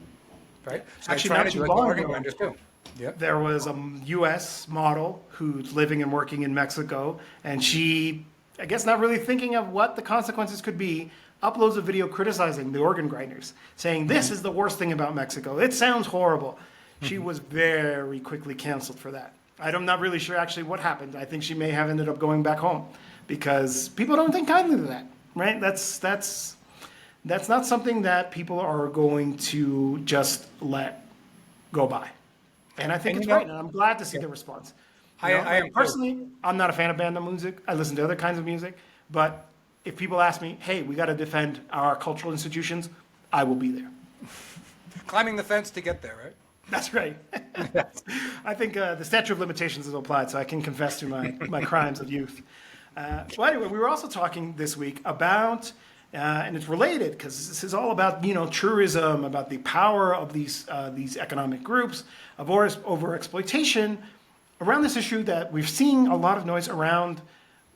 Right? So actually, not too long organ grinders too. Yep. There was a U.S. model who's living and working in Mexico, and she, I guess not really thinking of what the consequences could be, uploads a video criticizing the organ grinders, saying this is the worst thing about Mexico. It sounds horrible. She was very quickly canceled for that. I'm not really sure actually what happened. I think she may have ended up going back home because people don't think kindly of that, right? That's not something that people are going to just let go by. And I think it's right, and I'm glad to see the response. I am personally, I'm not a fan of banda music. I listen to other kinds of music, but if people ask me, hey, we got to defend our cultural institutions, I will be there. Climbing the fence to get there, right? That's right. I think the statute of limitations is applied, so I can confess to my crimes of youth. Well, anyway, we were also talking this week about, and it's related because this is all about tourism, about the power of these economic groups, of overexploitation, around this issue that we're seeing a lot of noise around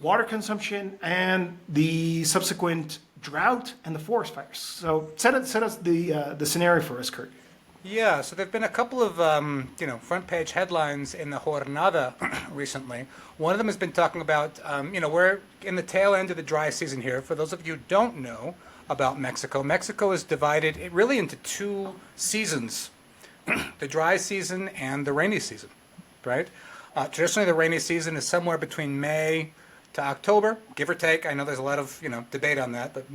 water consumption and the subsequent drought and the forest fires. So set us the scenario for us, Kurt. Yeah, so there have been a couple of front page headlines in the Jornada recently. One of them has been talking about we're in the tail end of the dry season here. For those of you who don't know about Mexico, Mexico is divided really into two seasons: the dry season and the rainy season. Right? Traditionally, the rainy season is somewhere between May to October, give or take. I know there's a lot of debate on that, but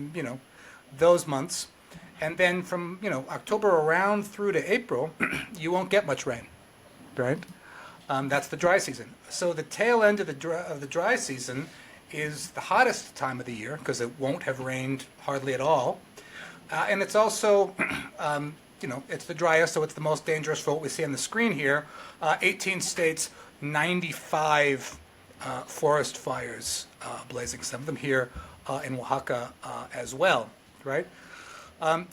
those months. And then from October around through to April, you won't get much rain, right? That's the dry season. So the tail end of the dry season is the hottest time of the year because it won't have rained hardly at all, and it's also it's the driest, so it's the most dangerous for what we see on the screen here. 18 states, 95 forest fires blazing. Some of them here in Oaxaca as well, right?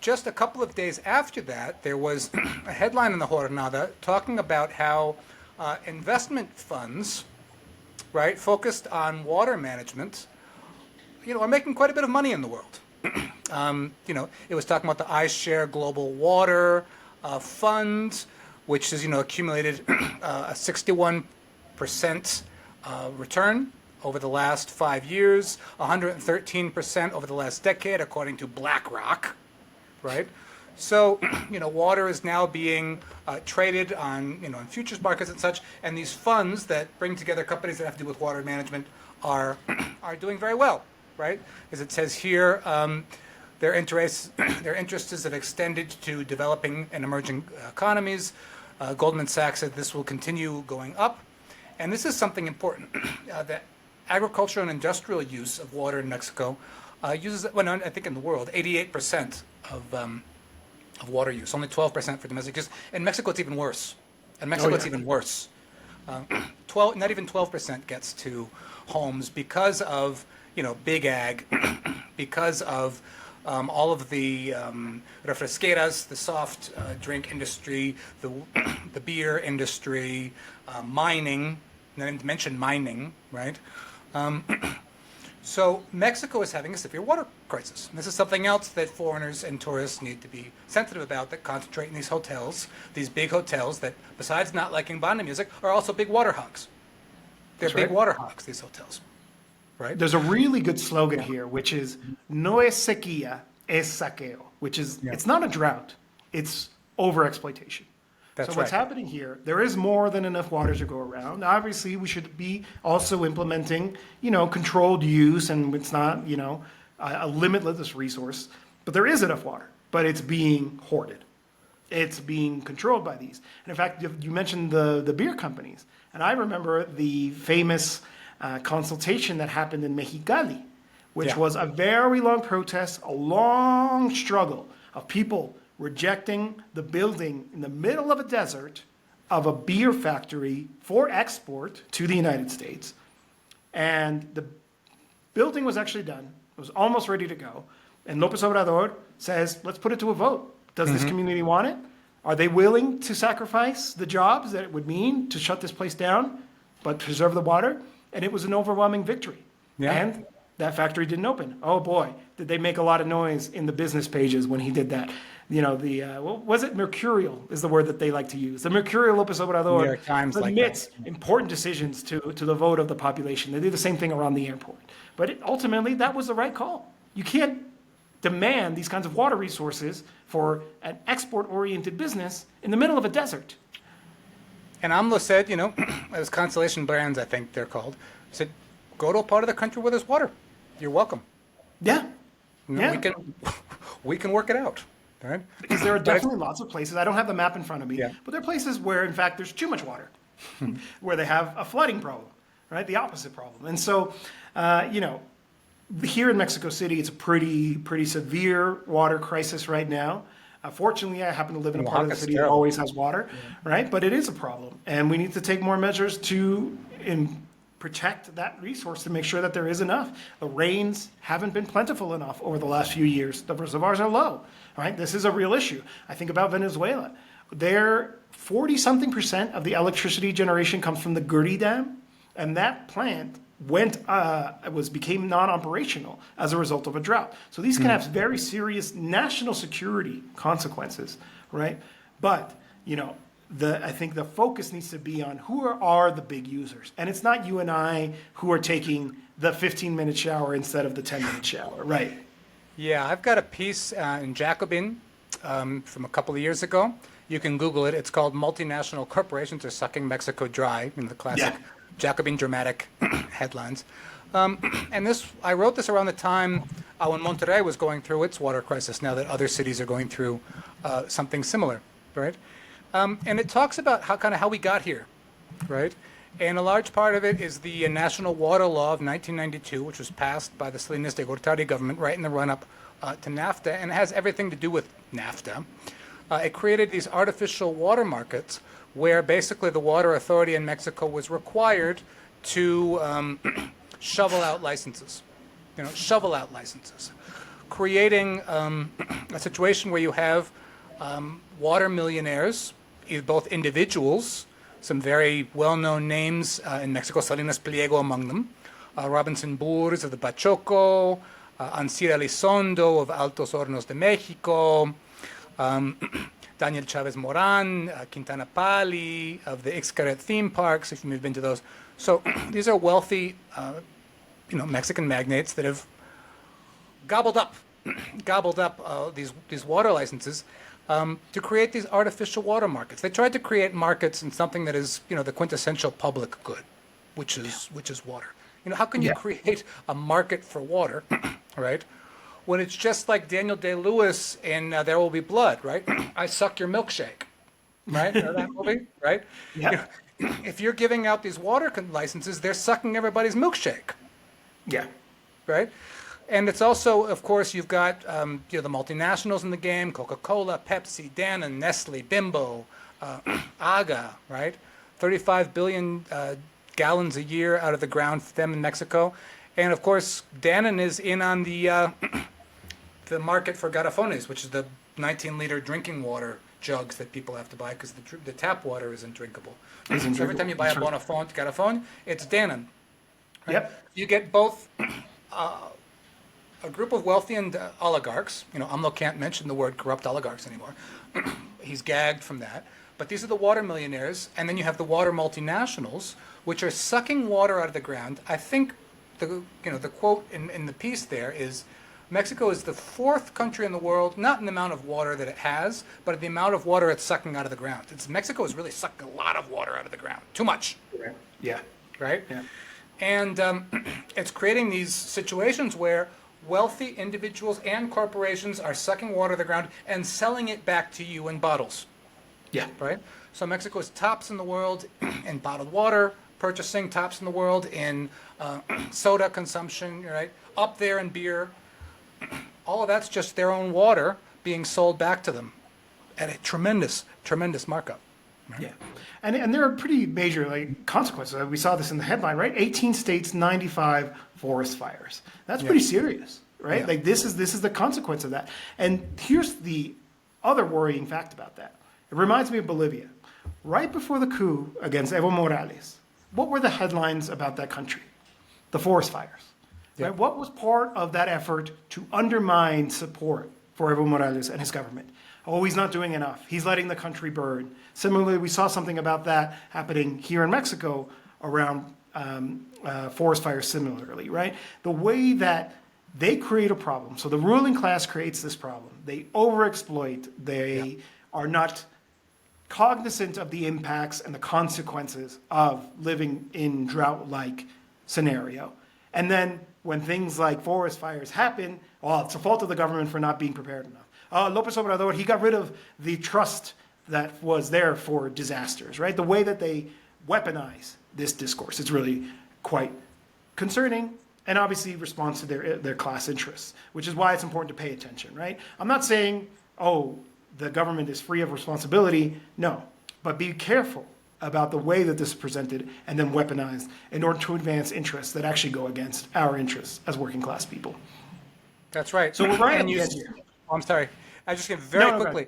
Just a couple of days after that, there was a headline in the Jornada talking about how investment funds, right, focused on water management, are making quite a bit of money in the world. It was talking about the iShare Global Water Fund, which has, accumulated a 61% return over the last 5 years, 113% over the last decade, according to BlackRock, right? So, water is now being traded on, on futures markets and such, and these funds that bring together companies that have to do with water management are doing very well, right? As it says here, their interests have extended to developing and emerging economies. Goldman Sachs said this will continue going up, and this is something important that agricultural and industrial use of water in Mexico uses, I think in the world, 88% of water use, only 12% for domestic use. In Mexico, it's even worse. It's even worse. 12, not even 12% gets to homes because of, big ag, because of all of the refresqueras, the soft drink industry, the beer industry, mining, not even to mention mining, right? So Mexico is having a severe water crisis. And this is something else that foreigners and tourists need to be sensitive about, that concentrate in these hotels, these big hotels that, besides not liking Banda music, are also big water hogs. They're That's big right. water hogs, these hotels. Right? There's a really good slogan here, which is "No es sequía, es saqueo," which is it's not a drought, it's overexploitation. That's So what's right. happening here, there is more than enough water to go around. Obviously, we should be also implementing, controlled use, and it's not, a limitless resource. But there is enough water, but it's being hoarded. It's being controlled by these. And in fact, you mentioned the beer companies. And I remember the famous consultation that happened in Mexicali, which was a very long protest, a long struggle of people rejecting the building in the middle of a desert of a beer factory for export to the United States. And the building was actually done. It was almost ready to go. And López Obrador says, let's put it to a vote. Does this community want it? Are they willing to sacrifice the jobs that it would mean to shut this place down, but preserve the water? And it was an overwhelming victory. Yeah. And that factory didn't open. Oh boy, did they make a lot of noise in the business pages when he did that. What was it? Mercurial is the word that they like to use. The Mercurial López Obrador New York Times admits important decisions to the vote of the population. They do the same thing around the airport. But ultimately, that was the right call. You can't demand these kinds of water resources for an export-oriented business in the middle of a desert. And AMLO said, as Constellation Brands, I think they're called, said, go to a part of the country where there's water. You're welcome. Yeah. We can work it out. Right? Because there are definitely lots of places, I don't have the map in front of me, Yeah. but there are places where, in fact, there's too much water, where they have a flooding problem, right? The opposite problem. And so, here in Mexico City, it's a pretty severe water crisis right now. Fortunately, I happen to live in a part of the Oaxaca's city that terrible. always has water, right? But it is a problem. And we need to take more measures to protect that resource to make sure that there is enough. The rains haven't been plentiful enough over the last few years. The reservoirs are low, right? This is a real issue. I think about Venezuela. Their 40-something% of the electricity generation comes from the Guri Dam, and that plant became non-operational as a result of a drought. So these can have very serious national security consequences, right? But, I think the focus needs to be on who are the big users. And it's not you and I who are taking the 15-minute shower instead of the 10-minute shower, right? Yeah, I've got a piece in Jacobin from a couple of years ago. You can Google it. It's called Multinational Corporations Are Sucking Mexico Dry, the classic Jacobin dramatic headlines. And I wrote this around the time when Monterrey was going through its water crisis, now that other cities are going through something similar, right? And it talks about how we got here, right? And a large part of it is the National Water Law of 1992, which was passed by the Salinas de Gortari government right in the run-up to NAFTA, and it has everything to do with NAFTA. It created these artificial water markets where basically the water authority in Mexico was required to shovel out licenses. shovel-out licenses, creating a situation where you have water millionaires, both individuals, some very well-known names in Mexico, Salinas Pliego among them, Robinson Burs of the Pachoco, Ancira Elizondo of Altos Hornos de Mexico, Daniel Chavez Moran, Quintana Pali of the Xcaret theme parks, if you've been to those. So these are wealthy, Mexican magnates that have gobbled up these water licenses to create these artificial water markets. They tried to create markets in something that is, the quintessential public good, which is water. How can you create a market for water, right? When it's just like Daniel Day-Lewis in There Will Be Blood, right? I suck your milkshake, right? You know that movie, right? Yeah. If you're giving out these water licenses, they're sucking everybody's milkshake. Yeah. Right? And it's also, of course, you've got the multinationals in the game, Coca-Cola, Pepsi, Danone, Nestle, Bimbo, AGA, right? 35 billion gallons a year out of the ground for them in Mexico. And, of course, Danone is in on the market for garrafones, which is the 19-liter drinking water jugs that people have to buy because the tap water is undrinkable. So every time you buy a Bonafont garrafon, it's Danone. Right? Yep. You get both a group of wealthy and oligarchs. AMLO can't mention the word corrupt oligarchs anymore. He's gagged from that. But these are the water millionaires, and then you have the water multinationals, which are sucking water out of the ground. I think the quote in the piece there is, Mexico is the 4th country in the world, not in the amount of water that it has, but the amount of water it's sucking out of the ground. Mexico is really sucking a lot of water out of the ground. Too much. Yeah. Right? Yeah. And it's creating these situations where wealthy individuals and corporations are sucking water out of the ground and selling it back to you in bottles. Yeah. Right? So Mexico is tops in the world in bottled water purchasing, tops in the world in soda consumption, right? Up there in beer. All of that's just their own water being sold back to them at a tremendous, tremendous markup. Right? Yeah. And there are pretty major consequences. We saw this in the headline, right? 18 states, 95 forest fires. That's pretty serious, right? Yeah. This is the consequence of that. And here's the other worrying fact about that. It reminds me of Bolivia. Right before the coup against Evo Morales, what were the headlines about that country? The forest fires. Yeah. Right? What was part of that effort to undermine support for Evo Morales and his government? Oh, he's not doing enough. He's letting the country burn. Similarly, we saw something about that happening here in Mexico around forest fires similarly, right? The way that they create a problem. So the ruling class creates this problem. They overexploit. They are not cognizant of the impacts and the consequences of living in drought-like scenario. And then when things like forest fires happen, well, it's the fault of the government for not being prepared enough. López Obrador, he got rid of the trust that was there for disasters, right? The way that they weaponize this discourse, it's really quite concerning and obviously responds to their class interests, which is why it's important to pay attention, right? I'm not saying, the government is free of responsibility. No, but be careful about the way that this is presented and then weaponized in order to advance interests that actually go against our interests as working class people. That's right. So we're right at the end here. I'm sorry. I just get very quickly.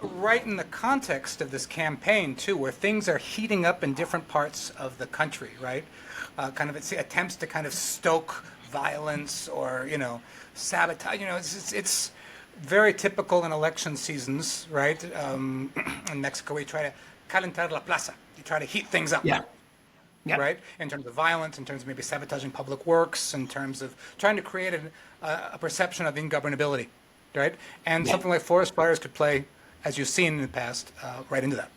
Right in the context of this campaign, too, where things are heating up in different parts of the country, right? Kind of attempts to kind of stoke violence or, sabotage. It's very typical in election seasons, right? In Mexico, we try to calentar la plaza. You try to heat things up. Yeah. Right? In terms of violence, in terms of maybe sabotaging public works, in terms of trying to create a perception of ingovernability, right? And something like forest fires could play, as you've seen in the past, right into that.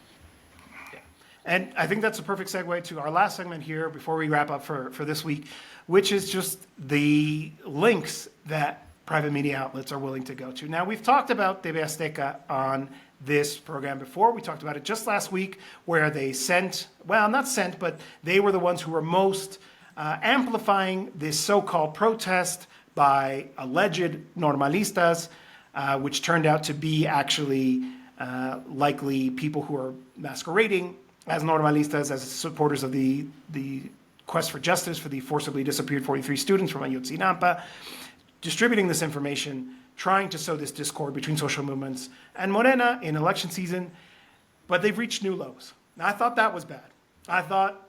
Yeah. And I think that's a perfect segue to our last segment here before we wrap up for this week, which is just the links that private media outlets are willing to go to. Now, we've talked about TV Azteca on this program before. We talked about it just last week where they but they were the ones who were most amplifying this so-called protest by alleged normalistas, which turned out to be actually likely people who are masquerading as normalistas, as supporters of the quest for justice for the forcibly disappeared 43 students from Ayotzinapa, distributing this information, trying to sow this discord between social movements and Morena in election season, but they've reached new lows. Now, I thought that was bad. I thought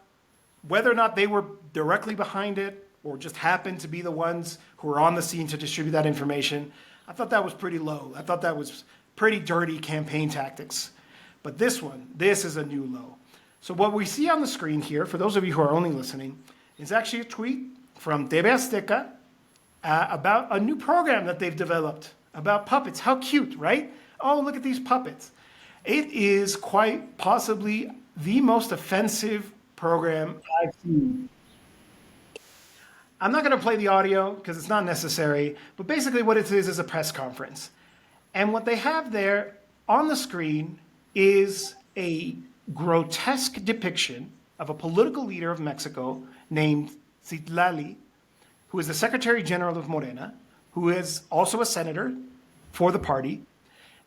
whether or not they were directly behind it or just happened to be the ones who were on the scene to distribute that information, I thought that was pretty low. I thought that was pretty dirty campaign tactics. But this is a new low. So what we see on the screen here, for those of you who are only listening, is actually a tweet from TV Azteca about a new program that they've developed about puppets. How cute, right? Oh, look at these puppets. It is quite possibly the most offensive program I've seen. I'm not going to play the audio because it's not necessary, but basically what it is a press conference. And what they have there on the screen is a grotesque depiction of a political leader of Mexico named Citlalli, who is the Secretary General of Morena, who is also a senator for the party.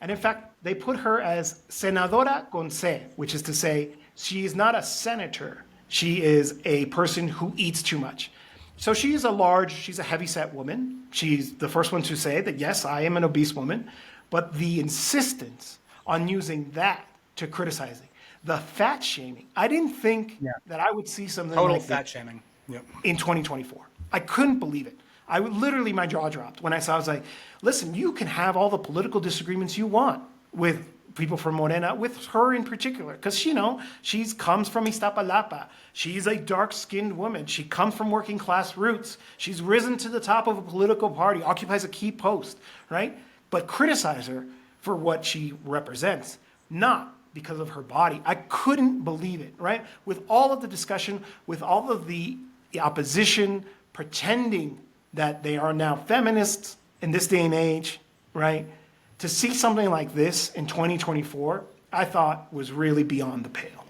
And in fact, they put her as Senadora con C, which is to say, she is not a senator. She is a person who eats too much. So she's a heavy-set woman. She's the first one to say that, yes, I am an obese woman. But the insistence on using that to criticizing, the fat shaming, I didn't think that I would see something Total like fat that shaming. Yep. in 2024. I couldn't believe it. Literally, my jaw dropped when I saw. I was like, listen, you can have all the political disagreements you want with people from Morena, with her in particular, because she comes from Iztapalapa. She's a dark-skinned woman. She comes from working-class roots. She's risen to the top of a political party, occupies a key post, right? But criticize her for what she represents, not because of her body. I couldn't believe it, right? With all of the discussion, with all of the opposition pretending that they are now feminists in this day and age, right? To see something like this in 2024, I thought was really beyond the pale.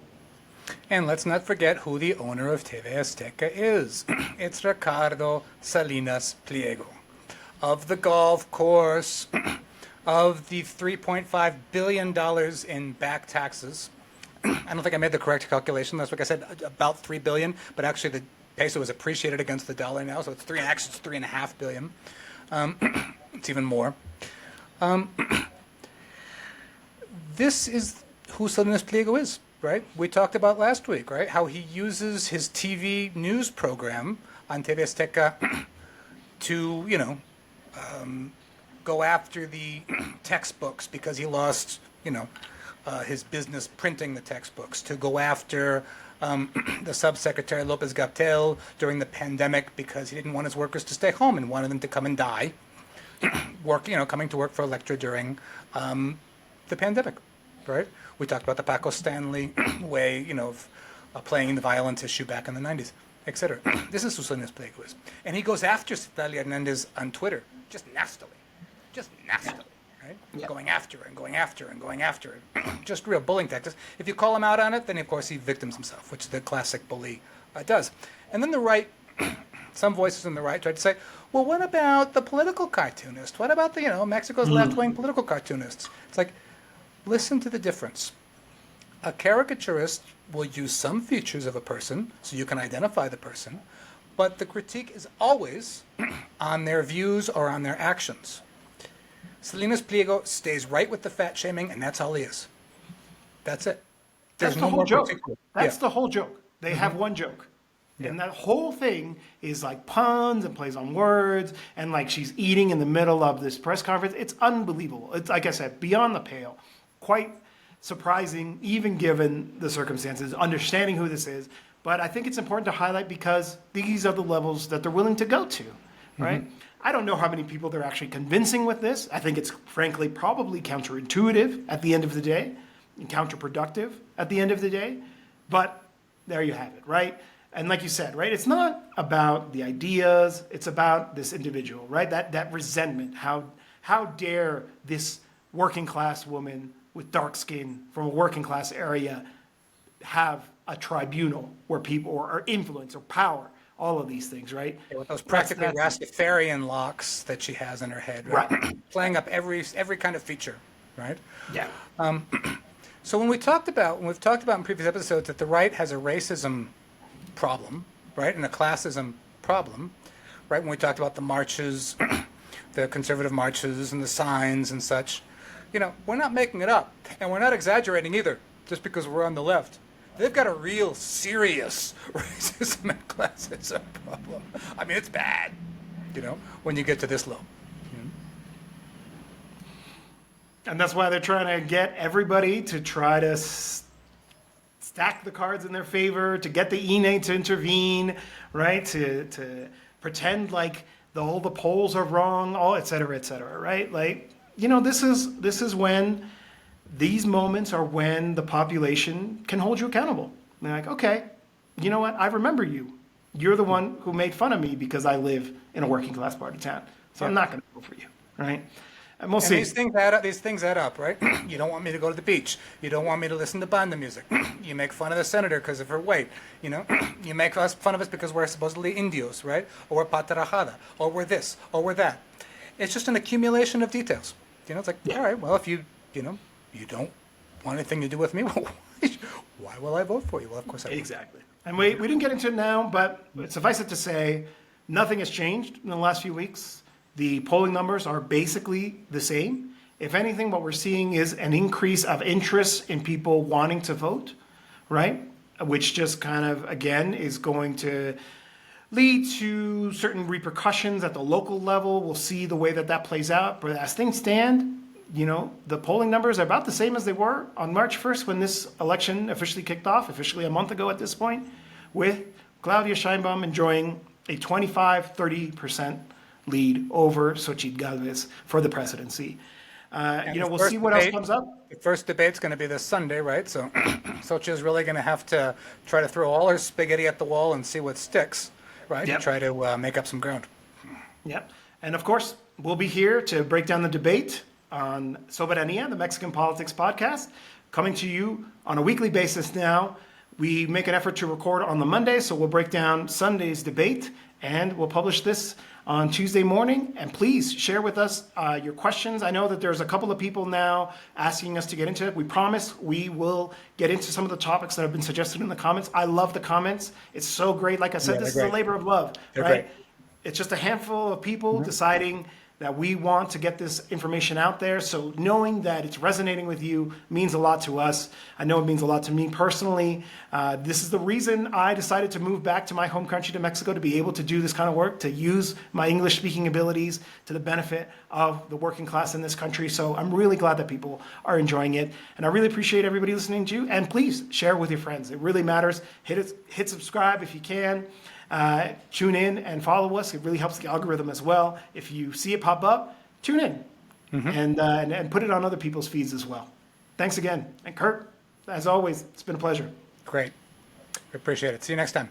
And let's not forget who the owner of TV Azteca is. It's Ricardo Salinas Pliego. Of the golf course, of the $3.5 billion in back taxes. I don't think I made the correct calculation. Last week I said about $3 billion, but actually the peso is appreciated against the dollar now, so it's $3.5 billion. It's even more. This is who Salinas Pliego is, right? We talked about last week, right? How he uses his TV news program on TV Azteca to, go after the textbooks because he lost, his business printing the textbooks, to go after the subsecretary Lopez Gatell during the pandemic because he didn't want his workers to stay home and wanted them to come and die, coming to work for Electra during the pandemic, right? We talked about the Paco Stanley way, of playing the violence issue back in the 90s, etc. This is Salinas Pliego is. And he goes after Citlalli Hernández on Twitter, just nastily, right? Yep. Going after her and going after her and going after her. Just real bullying tactics. If you call him out on it, then of course he victims himself, which the classic bully does. And then the right, some voices in the right tried to say, well, what about the political cartoonist? What about the, Mexico's left-wing political cartoonists? It's like, listen to the difference. A caricaturist will use some features of a person so you can identify the person, but the critique is always on their views or on their actions. Salinas Pliego stays right with the fat shaming, and that's all he is. That's it. That's the whole joke. That's the whole joke. They have one joke. Yeah. And that whole thing is like puns and plays on words, and like she's eating in the middle of this press conference. It's unbelievable. It's, like I said, beyond the pale. Quite surprising, even given the circumstances, understanding who this is. But I think it's important to highlight because these are the levels that they're willing to go to, right? Mm-hmm. I don't know how many people they're actually convincing with this. I think it's, frankly, probably counterintuitive at the end of the day, and counterproductive at the end of the day. But there you have it, right? And like you said, right, it's not about the ideas, it's about this individual, right? That resentment. How dare this working class woman with dark skin from a working class area have a tribunal where people or influence or power, all of these things, right? Yeah, with those practically Rastafarian locks that she has in her head, right? Playing up every kind of feature, right? Yeah. So we've talked about in previous episodes that the right has a racism problem, right, and a classism problem, right, when we talked about the marches, the conservative marches and the signs and such, we're not making it up, and we're not exaggerating either, just because we're on the left. They've got a real serious racism and classism problem. I mean, it's bad, when you get to this low. And that's why they're trying to get everybody to try to stack the cards in their favor, to get the INE to intervene, right? To pretend like all the polls are wrong, all et cetera, right? Like, this is when these moments are when the population can hold you accountable. They're like, okay, you know what? I remember you. You're the one who made fun of me because I live in a working class part of town. So I'm not going to vote for you, right? And we'll see. These things add up, right? You don't want me to go to the beach. You don't want me to listen to Banda music. You make fun of the senator because of her weight. You make fun of us because we're supposedly indios, right? Or we're patarajada, or we're this, or we're that. It's just an accumulation of details. It's like, all right, well, if you don't want anything to do with me, well, why will I vote for you? Well, of course I will. Exactly. And we didn't get into it now, but suffice it to say, nothing has changed in the last few weeks. The polling numbers are basically the same. If anything, what we're seeing is an increase of interest in people wanting to vote, right? Which just kind of, again, is going to lead to certain repercussions at the local level. We'll see the way that plays out. But as things stand, the polling numbers are about the same as they were on March 1st when this election officially kicked off, officially a month ago at this point, with Claudia Sheinbaum enjoying a 25-30% lead over Xochitl Gálvez for the presidency. We'll see what else comes up. The first debate's going to be this Sunday, right? So Xochitl's really going to have to try to throw all her spaghetti at the wall and see what sticks, right? Yep. And try to make up some ground. Yep. And of course, we'll be here to break down the debate on Soberanía, the Mexican Politics Podcast, coming to you on a weekly basis now. We make an effort to record on the Monday, so we'll break down Sunday's debate, and we'll publish this on Tuesday morning. And please share with us your questions. I know that there's a couple of people now asking us to get into it. We promise we will get into some of the topics that have been suggested in the comments. I love the comments. It's so great. Like I said, this is a labor of love, They're right? great. It's just a handful of people deciding that we want to get this information out there. So knowing that it's resonating with you means a lot to us. I know it means a lot to me personally. This is the reason I decided to move back to my home country, to Mexico, to be able to do this kind of work, to use my English speaking abilities to the benefit of the working class in this country. So I'm really glad that people are enjoying it. And I really appreciate everybody listening to you. And please share with your friends. It really matters. Hit subscribe if you can. Tune in and follow us. It really helps the algorithm as well. If you see it pop up, tune in and put it on other people's feeds as well. Thanks again. And Kurt, as always, it's been a pleasure. Great. We appreciate it. See you next time.